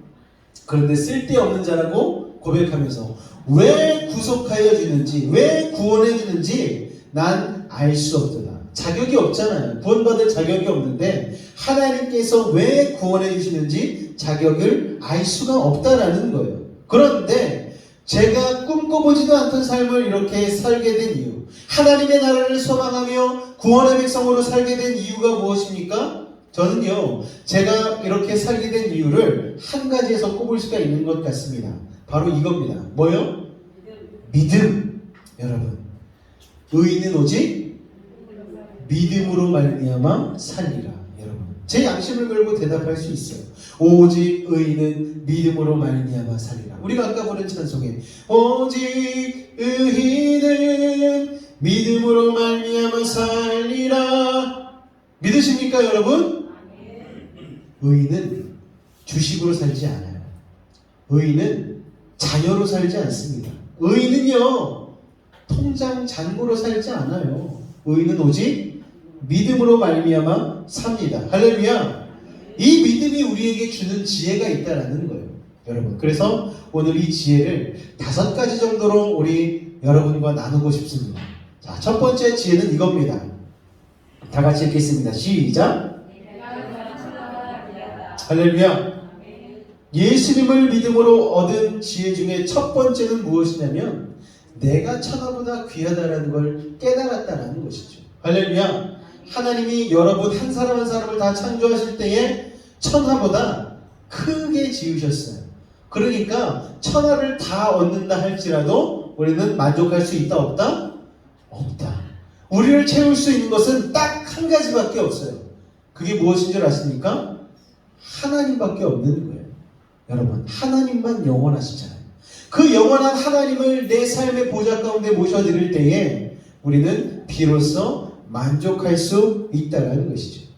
그런데 쓸데없는 자라고 고백하면서 왜 구속하여 주는지 왜 구원해 주는지 난 알 수 없더라. 자격이 없잖아요. 구원받을 자격이 없는데 하나님께서 왜 구원해 주시는지 자격을 알 수가 없다라는 거예요. 그런데 제가 꿈꿔보지도 않던 삶을 이렇게 살게 된 이유, 하나님의 나라를 소망하며 구원의 백성으로 살게 된 이유가 무엇입니까? 저는요, 제가 이렇게 살게 된 이유를 한 가지에서 꼽을 수가 있는 것 같습니다. 바로 이겁니다. 뭐요? 믿음. 여러분, 의인은 오직 믿음으로 말미암아 살리라. 여러분, 제 양심을 걸고 대답할 수 있어요. 오직 의인은 믿음으로 말미암아 살리라. 우리가 아까 부른 찬송에 오직 의인은 믿음으로 말미암아 살리라. 믿으십니까, 여러분? 의인은 주식으로 살지 않아요. 의인은 자녀로 살지 않습니다. 의인은요, 통장 잔고로 살지 않아요. 의인은 오직 믿음으로 말미암아 삽니다. 할렐루야. 이 믿음이 우리에게 주는 지혜가 있다라는 거예요, 여러분. 그래서 오늘 이 지혜를 5가지 정도로 우리 여러분과 나누고 싶습니다. 자, 첫 번째 지혜는 이겁니다. 다 같이 읽겠습니다. 시작. 할렐루야. 예수님을 믿음으로 얻은 지혜 중에 첫 번째는 무엇이냐면 내가 천하보다 귀하다라는 걸 깨달았다라는 것이죠. 할렐루야. 하나님이 여러분 한 사람 한 사람을 다 창조하실 때에 천하보다 크게 지으셨어요. 그러니까 천하를 다 얻는다 할지라도 우리는 만족할 수 있다 없다? 없다. 우리를 채울 수 있는 것은 딱 한 가지밖에 없어요. 그게 무엇인 줄 아십니까? 하나님밖에 없는 거예요. 여러분, 하나님만 영원하시잖아요. 그 영원한 하나님을 내 삶의 보좌 가운데 모셔드릴 때에 우리는 비로소 만족할 수 있다는 것이죠.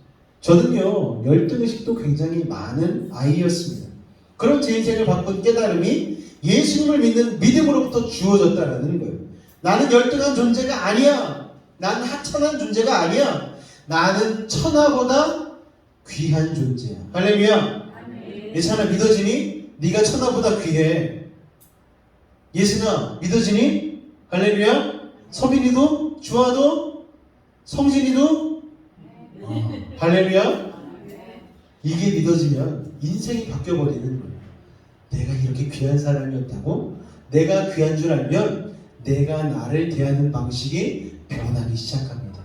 저는요, 열등의식도 굉장히 많은 아이였습니다. 그런 제 인생을 바꾼 깨달음이 예수님을 믿는 믿음으로부터 주어졌다는 거예요. 나는 열등한 존재가 아니야. 나는 하찮은 존재가 아니야. 나는 천하보다 귀한 존재야. 할렐루야. 예수나 믿어지니? 네가 천하보다 귀해. 예수나 믿어지니? 할렐루야. 서빈이도? 주아도? 성진이도? 할렐루야. 이게 믿어지면 인생이 바뀌어버리는 거예요. 내가 이렇게 귀한 사람이었다고? 내가 귀한 줄 알면 내가 나를 대하는 방식이 변하기 시작합니다.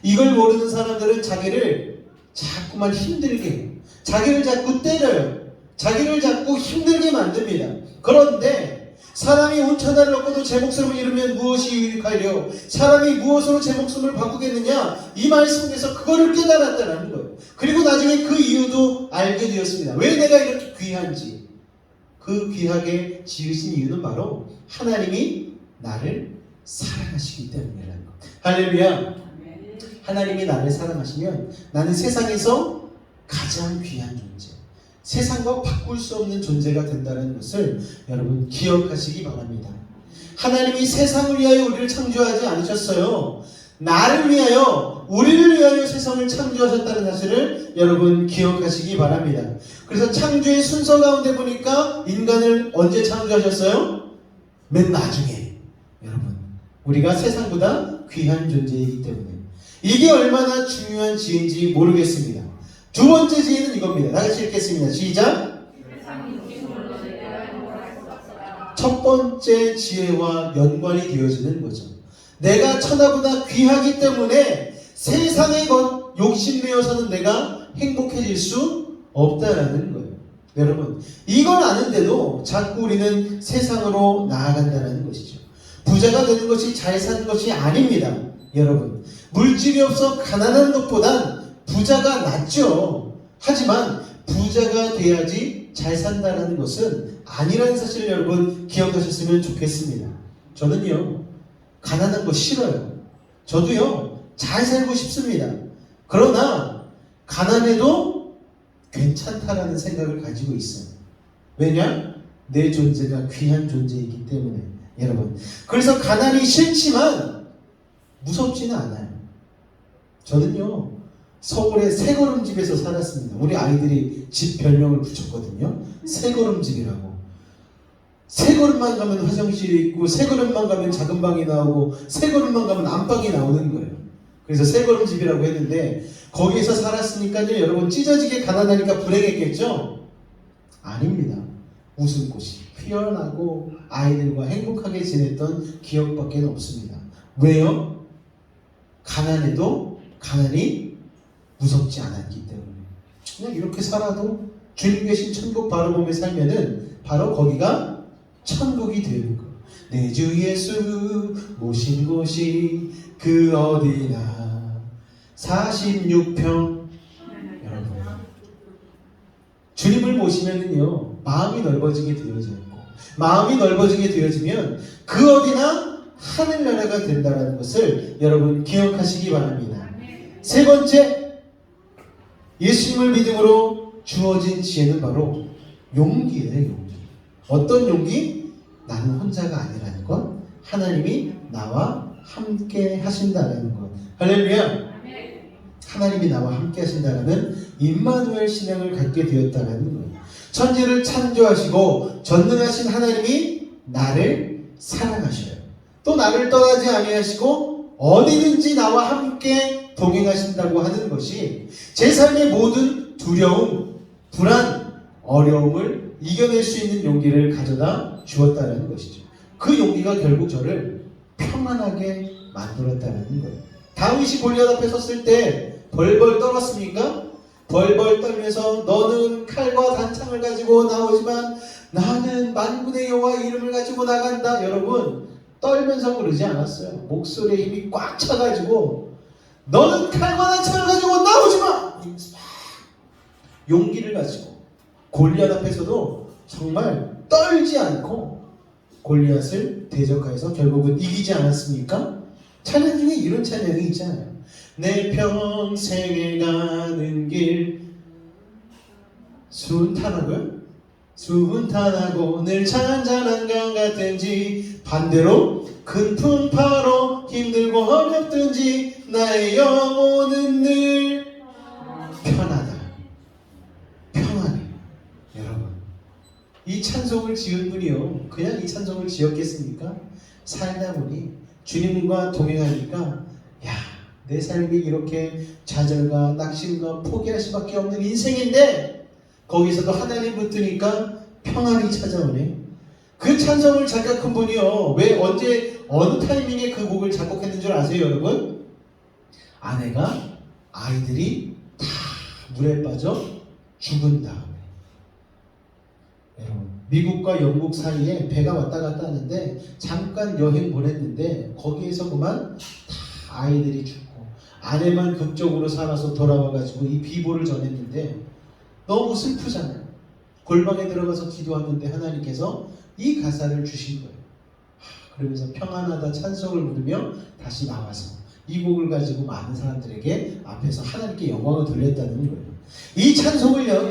이걸 모르는 사람들은 자기를 자꾸만 힘들게 해요. 자기를 자꾸 때려요. 자기를 자꾸 힘들게 만듭니다. 그런데 사람이 온천하를 얻고도 제 목숨을 잃으면 무엇이 유익하려? 사람이 무엇으로 제 목숨을 바꾸겠느냐? 이 말씀에서 그거를 깨달았다는 거예요. 그리고 나중에 그 이유도 알게 되었습니다. 왜 내가 이렇게 귀한지. 그 귀하게 지으신 이유는 바로 하나님이 나를 사랑하시기 때문이라는 것. 할렐루야. 하나님이 나를 사랑하시면 나는 세상에서 가장 귀한 존재, 세상과 바꿀 수 없는 존재가 된다는 것을 여러분 기억하시기 바랍니다. 하나님이 세상을 위하여 우리를 창조하지 않으셨어요. 나를 위하여, 우리를 위하여 세상을 창조하셨다는 사실을 여러분 기억하시기 바랍니다. 그래서 창조의 순서 가운데 보니까 인간을 언제 창조하셨어요? 맨 나중에. 여러분, 우리가 세상보다 귀한 존재이기 때문에 이게 얼마나 중요한 지혜인지 모르겠습니다. 두 번째 지혜는 이것입니다. 다 같이 읽겠습니다. 시작. 첫 번째 지혜와 연관이 되어지는 거죠. 내가 천하보다 귀하기 때문에 세상의 것 욕심내어서는 내가 행복해질 수 없다라는 거예요. 여러분, 이걸 아는데도 자꾸 우리는 세상으로 나아간다는 것이죠. 부자가 되는 것이 잘 사는 것이 아닙니다. 여러분, 물질이 없어 가난한 것보단 부자가 낫죠. 하지만 부자가 돼야지 잘 산다는 것은 아니라는 사실을 여러분 기억하셨으면 좋겠습니다. 저는요, 가난한 거 싫어요. 저도요, 잘 살고 싶습니다. 그러나 가난해도 괜찮다라는 생각을 가지고 있어요. 왜냐? 내 존재가 귀한 존재이기 때문에. 여러분, 그래서 가난이 싫지만 무섭지는 않아요. 저는요, 서울의 새걸음집에서 살았습니다. 우리 아이들이 집 별명을 붙였거든요. 새걸음집이라고. 세 걸음만 가면 화장실이 있고, 세 걸음만 가면 작은 방이 나오고, 세 걸음만 가면 안방이 나오는 거예요. 그래서 세 걸음집이라고 했는데, 거기에서 살았으니까요, 여러분 찢어지게 가난하니까 불행했겠죠? 아닙니다. 웃음꽃이 피어나고 아이들과 행복하게 지냈던 기억밖에 없습니다. 왜요? 가난해도 가난이 무섭지 않았기 때문에. 그냥 이렇게 살아도 주님 계신 천국 바라보며 살면은 바로 거기가 천국이 되는 거예요. 내 주 예수 모신 곳이 그 어디나 46평. 여러분, 주님을 모시면은요, 마음이 넓어지게 되어져 있고, 마음이 넓어지게 되어지면 그 어디나 하늘나라가 된다는 것을 여러분 기억하시기 바랍니다. 세 번째, 예수님을 믿음으로 주어진 지혜는 바로 용기예요. 용기. 어떤 용기? 나는 혼자가 아니라는 것, 하나님이 나와 함께 하신다는 것. 할렐루야. 하나님이 나와 함께 하신다는 임마누엘 신앙을 갖게 되었다는 것. 천지를 창조하시고 전능하신 하나님이 나를 사랑하셔요. 또 나를 떠나지 아니하시고 어디든지 나와 함께 동행하신다고 하는 것이 제 삶의 모든 두려움, 불안, 어려움을 이겨낼 수 있는 용기를 가져다 주었다는 것이죠. 그 용기가 결국 저를 평안하게 만들었다는 거예요. 다윗이 골리앗 앞에 섰을 때 벌벌 떨었습니까? 벌벌 떨면서 너는 칼과 단창을 가지고 나오지만 나는 만군의 여호와 이름을 가지고 나간다. 여러분, 떨면서 그러지 않았어요. 목소리에 힘이 꽉 차가지고 너는 칼과 단창을 가지고 나오지마! 용기를 가지고 골리앗 앞에서도 정말 떨지 않고 골리앗을 대적하여서 결국은 이기지 않았습니까? 찬양 중에 이런 찬양이 있잖아요. 내 평생에 가는 길 순탄하고요? 순탄하고 늘 잔잔한 강 같은지 반대로 큰 풍파로 힘들고 어렵든지 나의 영혼은 늘 편하다. 평안해. 여러분, 이 찬송을 지은 분이요, 그냥 이 찬송을 지었겠습니까? 살다 보니 주님과 동행하니까 내 삶이 이렇게 좌절과 낙심과 포기할 수밖에 없는 인생인데 거기서도 하나님 붙으니까 평안이 찾아오네. 그 찬송을 작곡한 분이요, 왜 언제 어느 타이밍에 그 곡을 작곡했는 줄 아세요 여러분? 아내가 아이들이 다 물에 빠져 죽은 다음에. 여러분, 미국과 영국 사이에 배가 왔다 갔다 하는데 잠깐 여행 보냈는데 거기에서 그만 다 아이들이 죽고 아내만 극적으로 살아서 돌아와가지고 이 비보를 전했는데 너무 슬프잖아요. 골방에 들어가서 기도하는데 하나님께서 이 가사를 주신 거예요. 그러면서 평안하다 찬송을 부르며 다시 나와서 이 곡을 가지고 많은 사람들에게 앞에서 하나님께 영광을 돌렸다는 거예요. 이 찬송을요,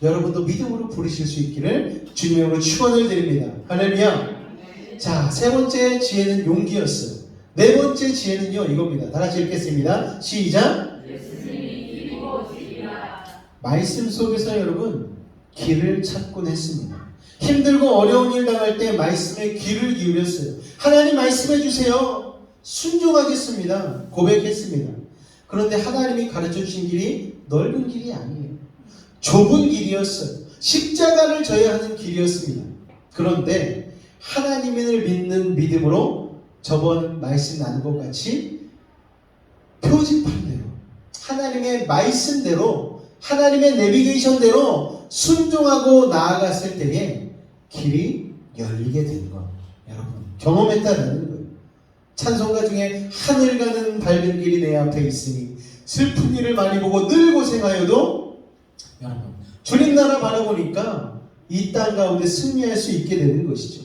여러분도 믿음으로 부르실 수 있기를 주님의 이름으로 축원을 드립니다. 할렐루야. 자, 세 번째 지혜는 용기였어요. 네 번째 지혜는요, 이겁니다. 다 같이 읽겠습니다. 시작. 말씀 속에서 여러분 길을 찾곤 했습니다. 힘들고 어려운 일 당할 때 말씀에 귀를 기울였어요. 하나님 말씀해 주세요. 순종하겠습니다. 고백했습니다. 그런데 하나님이 가르쳐 주신 길이 넓은 길이 아니에요. 좁은 길이었어요. 십자가를 져야 하는 길이었습니다. 그런데 하나님을 믿는 믿음으로 저번 말씀 나눈 것 같이 표지판 대로 하나님의 말씀대로 하나님의 내비게이션대로 순종하고 나아갔을 때에 길이 열리게 되는 거 여러분 경험했다는 거예요. 찬송가 중에 하늘 가는 밝은 길이 내 앞에 있으니 슬픈 일을 많이 보고 늘 고생하여도 여러분 주님 나라 바라보니까 이 땅 가운데 승리할 수 있게 되는 것이죠.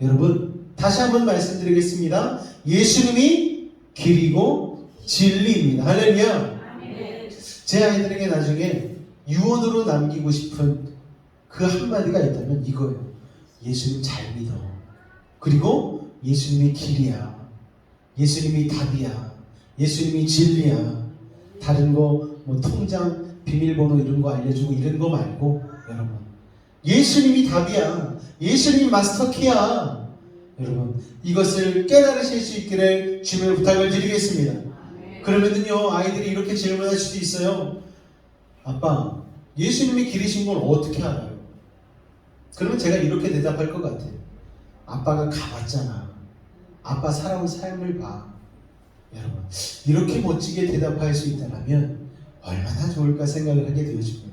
여러분 다시 한번 말씀드리겠습니다. 예수님이 길이고 진리입니다. 할렐루야. 제 아이들에게 나중에 유언으로 남기고 싶은 그 한마디가 있다면 이거예요. 예수님 잘 믿어. 그리고 예수님이 길이야. 예수님이 답이야. 예수님이 진리야. 다른 거 뭐 통장 비밀번호 이런 거 알려주고 이런 거 말고 여러분 예수님이 답이야. 예수님이 마스터키야. 여러분 이것을 깨달으실 수 있기를 주님의 부탁을 드리겠습니다. 그러면은요 아이들이 이렇게 질문할 수도 있어요. 아빠 예수님이 길이신 걸 어떻게 알아요? 그러면 제가 이렇게 대답할 것 같아요. 아빠가 가봤잖아. 아빠 살아온 삶을 봐. 여러분 이렇게 멋지게 대답할 수 있다면 얼마나 좋을까 생각을 하게 되어집니다.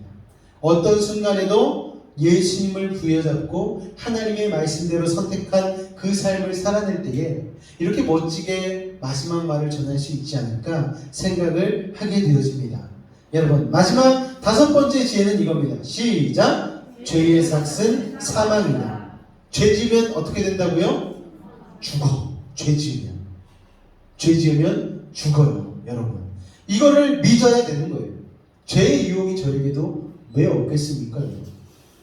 어떤 순간에도 예수님을 부여잡고 하나님의 말씀대로 선택한 그 삶을 살아낼 때에 이렇게 멋지게 마지막 말을 전할 수 있지 않을까 생각을 하게 되어집니다. 여러분 마지막 5번째 지혜는 이겁니다. 시작! 죄의 삭은 사망이다. 죄 지으면 어떻게 된다고요? 죽어. 죄 지으면 죽어요. 여러분 이거를 믿어야 되는 거예요. 죄의 유혹이 저에게도 왜 없겠습니까? 여러분?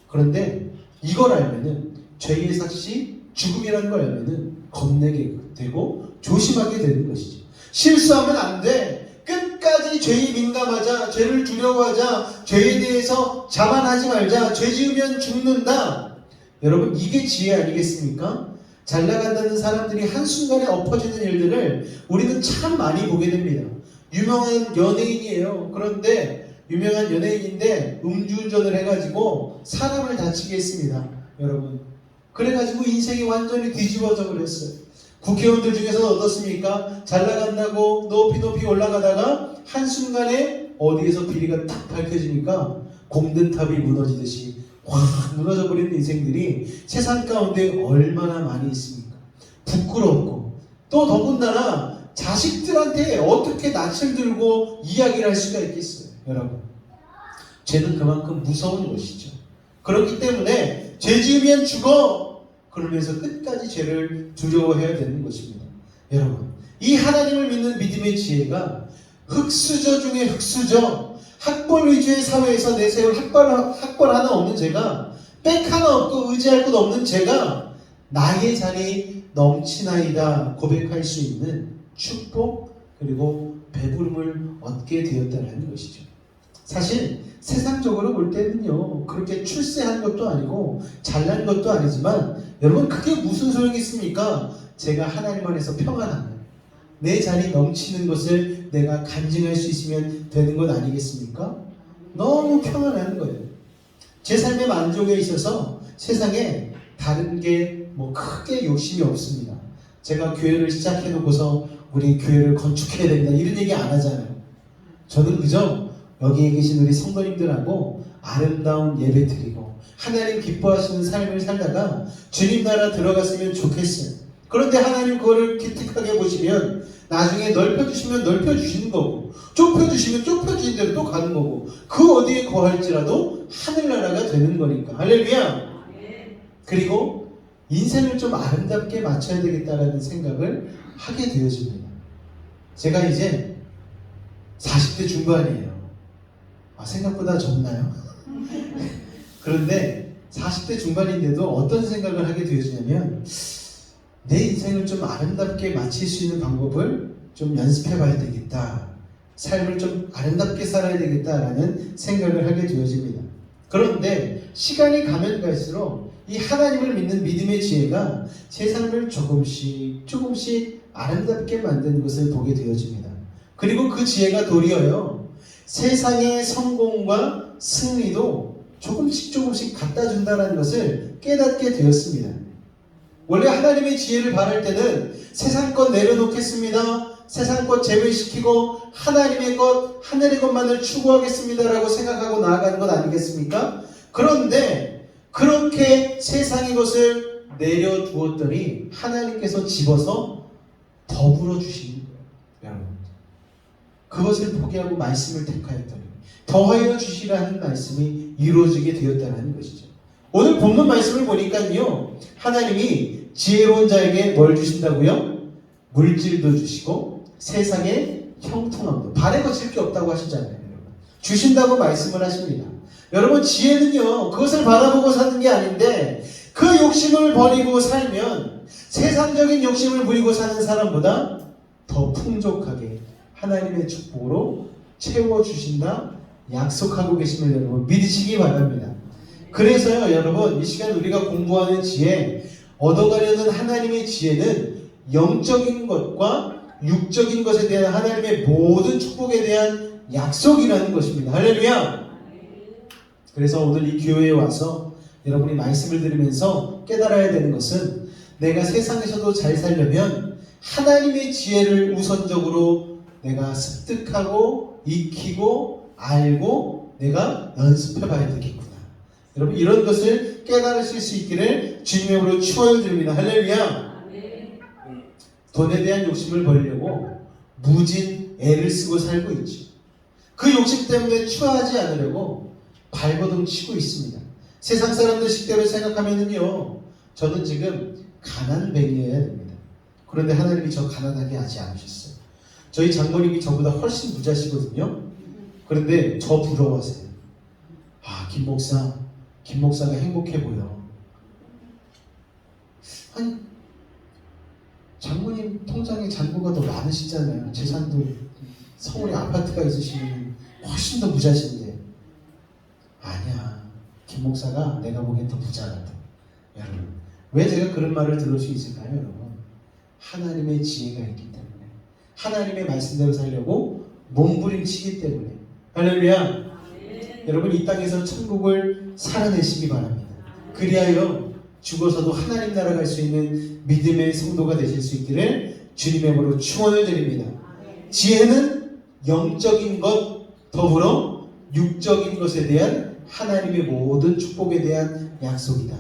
그런데 이걸 알면은 죄의 삭이 죽음이라는 걸 알면은 겁내게 되고 조심하게 되는 것이죠. 실수하면 안 돼. 끝까지 죄에 민감하자. 죄를 두려워하자. 죄에 대해서 자만하지 말자. 죄 지으면 죽는다. 여러분 이게 지혜 아니겠습니까? 잘 나간다는 사람들이 한순간에 엎어지는 일들을 우리는 참 많이 보게 됩니다. 유명한 연예인이에요. 그런데 유명한 연예인인데 음주운전을 해가지고 사람을 다치게 했습니다. 여러분 그래가지고 인생이 완전히 뒤집어져 버렸어요. 국회의원들 중에서 어떻습니까? 잘 나간다고 높이 올라가다가 한순간에 어디에서 비리가 딱 밝혀지니까 공든탑이 무너지듯이 확 무너져 버리는 인생들이 세상 가운데 얼마나 많이 있습니까? 부끄럽고 또 더군다나 자식들한테 어떻게 낯을 들고 이야기를 할 수가 있겠어요. 여러분 죄는 그만큼 무서운 것이죠. 그렇기 때문에 죄 지으면 죽어 그러면서 끝까지 죄를 두려워해야 되는 것입니다. 여러분 이 하나님을 믿는 믿음의 지혜가 흙수저 중에 흙수저 학벌 위주의 사회에서 내세울 학벌 하나 없는 제가 백 하나 없고 의지할 것 없는 제가 나의 잔이 넘치나이다 고백할 수 있는 축복 그리고 배부름을 얻게 되었다는 것이죠. 사실 세상적으로 볼 때는요 그렇게 출세한 것도 아니고 잘난 것도 아니지만 여러분 그게 무슨 소용이 있습니까? 제가 하나님 안에서 평안하면 내 잔이 넘치는 것을 내가 간증할 수 있으면 되는 것 아니겠습니까? 너무 평안한 거예요. 제 삶의 만족에 있어서 세상에 다른 게 뭐 크게 욕심이 없습니다. 제가 교회를 시작해 놓고서 우리 교회를 건축해야 된다 이런 얘기 안 하잖아요. 저는 그저 여기에 계신 우리 성도님들하고 아름다운 예배 드리고 하나님 기뻐하시는 삶을 살다가 주님 나라 들어갔으면 좋겠어요. 그런데 하나님 그거를 기특하게 보시면 나중에 넓혀주시면 넓혀주시는 거고 좁혀주시면 좁혀주신 대로 또 가는 거고 그 어디에 거할지라도 하늘나라가 되는 거니까 할렐루야. 그리고 인생을 좀 아름답게 맞춰야 되겠다라는 생각을 하게 되어집니다. 제가 이제 40대 중반이에요. 생각보다 적나요? 그런데 40대 중반인데도 어떤 생각을 하게 되어지냐면 내 인생을 좀 아름답게 마칠 수 있는 방법을 좀 연습해 봐야 되겠다. 삶을 좀 아름답게 살아야 되겠다라는 생각을 하게 되어집니다. 그런데 시간이 가면 갈수록 이 하나님을 믿는 믿음의 지혜가 제 삶을 조금씩 아름답게 만드는 것을 보게 되어집니다. 그리고 그 지혜가 도리어요 세상의 성공과 승리도 조금씩 갖다 준다는 것을 깨닫게 되었습니다. 원래 하나님의 지혜를 바랄 때는 세상 것 내려놓겠습니다. 세상 것 제외시키고 하나님의 것, 하늘의 것만을 추구하겠습니다라고 생각하고 나아가는 것 아니겠습니까? 그런데 그렇게 세상의 것을 내려두었더니 하나님께서 집어서 더불어 주신 거예요. 여러분, 그것을 포기하고 말씀을 택하였더니 더하여 주시라는 말씀이 이루어지게 되었다는 것이죠. 오늘 본문 말씀을 보니까요, 하나님이 지혜로운 자에게 뭘 주신다고요? 물질도 주시고 세상의 형통함도, 발에 거칠 게 없다고 하시잖아요. 여러분, 주신다고 말씀을 하십니다. 여러분, 지혜는요, 그것을 바라보고 사는 게 아닌데 그 욕심을 버리고 살면 세상적인 욕심을 부리고 사는 사람보다 더 풍족하게 하나님의 축복으로 채워주신다 약속하고 계심을 여러분 믿으시기 바랍니다. 그래서요, 여러분, 이 시간 우리가 공부하는 지혜, 얻어가려는 하나님의 지혜는 영적인 것과 육적인 것에 대한 하나님의 모든 축복에 대한 약속이라는 것입니다. 할렐루야! 그래서 오늘 이 교회에 와서 여러분이 말씀을 들으면서 깨달아야 되는 것은 내가 세상에서도 잘 살려면 하나님의 지혜를 우선적으로 내가 습득하고 익히고 알고 내가 연습해 봐야 되겠구나. 여러분, 이런 것을 깨달으실 수 있기를 주님의 이름으로 축원드립니다. 할렐루야. 돈에 대한 욕심을 버리려고 무진 애를 쓰고 살고 있죠. 그 욕심 때문에 추하지 않으려고 발버둥 치고 있습니다. 세상 사람들 식대로 생각하면은요, 저는 지금 가난뱅이여야 됩니다. 그런데 하나님이 저 가난하게 하지 않으셨어요. 저희 장모님이 저보다 훨씬 부자시거든요. 그런데 저 부러워하세요. 아, 김 목사가 행복해 보여. 아니, 장모님 통장에 잔고가 더 많으시잖아요. 재산도 서울에 아파트가 있으시면 훨씬 더 부자신데. 아니야, 김 목사가 내가 보기엔 더 부자 같아. 여러분, 왜 제가 그런 말을 들을 수 있을까요? 여러분, 하나님의 지혜가 있기 때문에, 하나님의 말씀대로 살려고 몸부림치기 때문에. 할렐루야. 여러분, 이 땅에서 천국을 살아내시기 바랍니다. 그리하여 죽어서도 하나님 나라 갈 수 있는 믿음의 성도가 되실 수 있기를 주님의 이름으로 축원을 드립니다. 지혜는 영적인 것 더불어 육적인 것에 대한 하나님의 모든 축복에 대한 약속이다.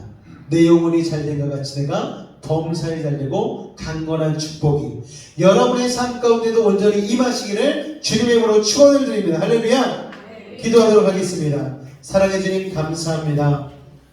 내 영혼이 잘된 것 같이 내가 범사에 잘되고 강건한 축복이 여러분의 삶 가운데도 온전히 임하시기를 주님의 이름으로 축원을 드립니다. 할렐루야. 기도하도록 하겠습니다. 사랑해 주님, 감사합니다.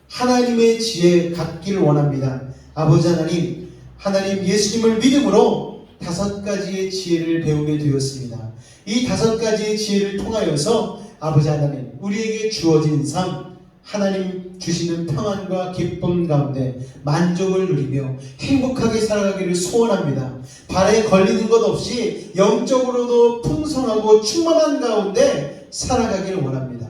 하나님의 지혜 갖기를 원합니다. 아버지 하나님, 하나님 예수님을 믿음으로 5가지의 지혜를 배우게 되었습니다. 이 5가지의 지혜를 통하여서 아버지 하나님, 우리에게 주어진 삶, 하나님 주시는 평안과 기쁨 가운데 만족을 누리며 행복하게 살아가기를 소원합니다. 발에 걸리는 것 없이 영적으로도 풍성하고 충만한 가운데 살아가기를 원합니다.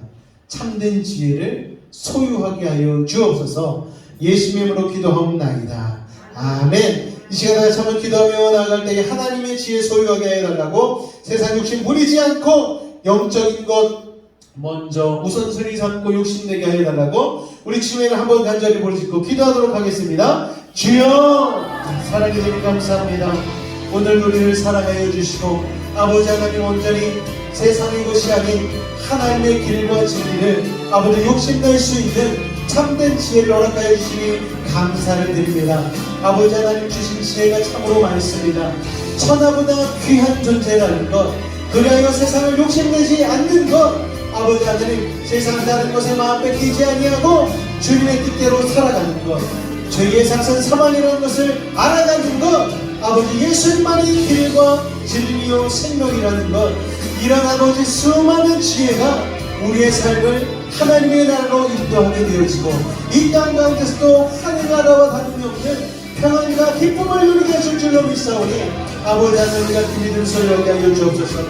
참된 지혜를 소유하게 하여 주옵소서. 예수님의 이름으로 기도하옵나이다. 아멘. 이 시간에 참을 기도하며 나아갈 때에 하나님의 지혜 소유하게 해달라고 세상 욕심 부리지 않고 영적인 것 먼저 우선순위 삼고 욕심내게 해달라고 우리 주님을 한번 간절히 부르짖고 기도하도록 하겠습니다. 주여, 사랑해 주님 감사합니다. 오늘 우리를 사랑하여 주시고 아버지 하나님 온전히 세상의 것이 아닌 하나님의 길과 진리를 아버지 욕심낼 수 있는 참된 지혜를 허락하여 주시니 감사를 드립니다. 아버지 하나님 주신 지혜가 참으로 많습니다. 천하보다 귀한 존재라는 것, 그리하여 세상을 욕심내지 않는 것, 아버지 하나님 세상 다른 것에 마음 뺏기지 아니하고 주님의 뜻대로 살아가는 것, 죄의 상선 사망이라는 것을 알아가는 것, 아버지 예수님만이 길과 진리요 생명이라는 것, 이런 아버지 수많은 지혜가 우리의 삶을 하나님의 나라로 인도하게 되어지고 이 땅 가운데서도 하늘나라와 다름이 없는 평안과 기쁨을 누리게 하실 줄로 믿사오니 아버지 하나님 같은 믿음 소유하게 하여 주옵소서.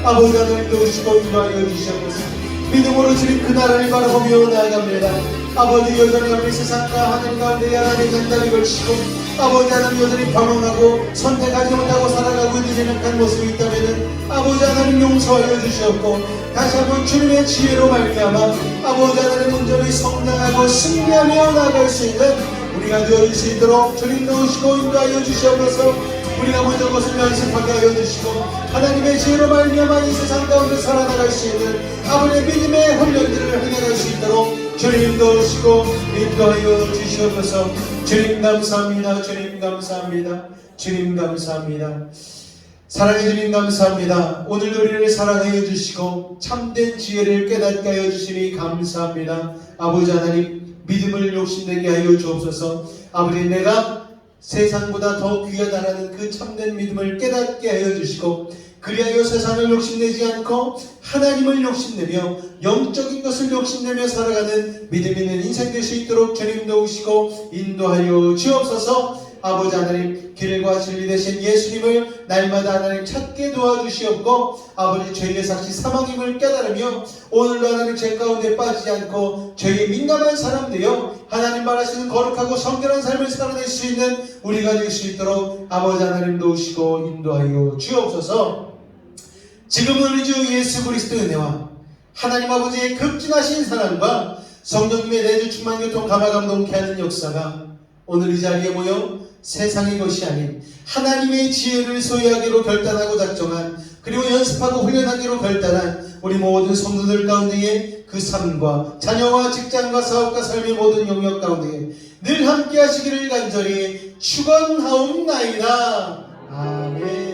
아버지 하나님 도우시고 인도하여 주시옵소서. 믿음으로 주님 그 나라를 바라보며 나아갑니다. 아버지 여전히 우리 세상과 하늘 가운데 하나님 간다리 걸치고 아버지 하나님 여전히 방황하고 선택하지 못하고 살아가고 있는 연약한 모습이 있다면 아버지 하나님 용서하여 주시옵고 다시 한번 주님의 지혜로 말미암아 아버지 하나님 온전히 성장하고 승리하며 나아갈 수 있는 우리가 되어줄 수 있도록 주님 도우시고 인도하여 주시옵소서. 우리가 먼저 것을 연습하게 하여 주시고 하나님의 지혜로 말미암아 이 세상 가운데 살아나갈 수 있는 아버지의 믿음의 훈련들을 해나갈 수 있도록 주님 도우시고 인도하여 주시옵소서. 주님 감사합니다. 주님 감사합니다. 주님 감사합니다. 사랑해 주님 감사합니다. 오늘 우리를 사랑하여 주시고 참된 지혜를 깨닫게 하여 주시니 감사합니다. 아버지 하나님 믿음을 욕심내게 하여 주옵소서. 아버지 내가 세상보다 더 귀하다라는 그 참된 믿음을 깨닫게 하여 주시고 그리하여 세상을 욕심내지 않고 하나님을 욕심내며 영적인 것을 욕심내며 살아가는 믿음 있는 인생 될 수 있도록 주님 도우시고 인도하여 주옵소서. 아버지 하나님 길과 진리 되신 예수님을 날마다 하나님 찾게 도와주시옵고 아버지 죄의 삭시 사망임을 깨달으며 오늘도 하나님 죄 가운데 빠지지 않고 죄에 민감한 사람 되어 하나님 말하시는 거룩하고 성결한 삶을 살아낼 수 있는 우리가 될 수 있도록 아버지 하나님 도우시고 인도하여 주옵소서. 지금은 우리 주 예수 그리스도의 은혜와 하나님 아버지의 극진하신 사랑과 성령님의 내주 충만 교통 감화 감동케 하는 역사가 오늘 이 자리에 모여 세상의 것이 아닌 하나님의 지혜를 소유하기로 결단하고 작정한 그리고 연습하고 훈련하기로 결단한 우리 모든 성도들 가운데에 그 삶과 자녀와 직장과 사업과 삶의 모든 영역 가운데에 늘 함께 하시기를 간절히 축원하옵나이다. 아멘.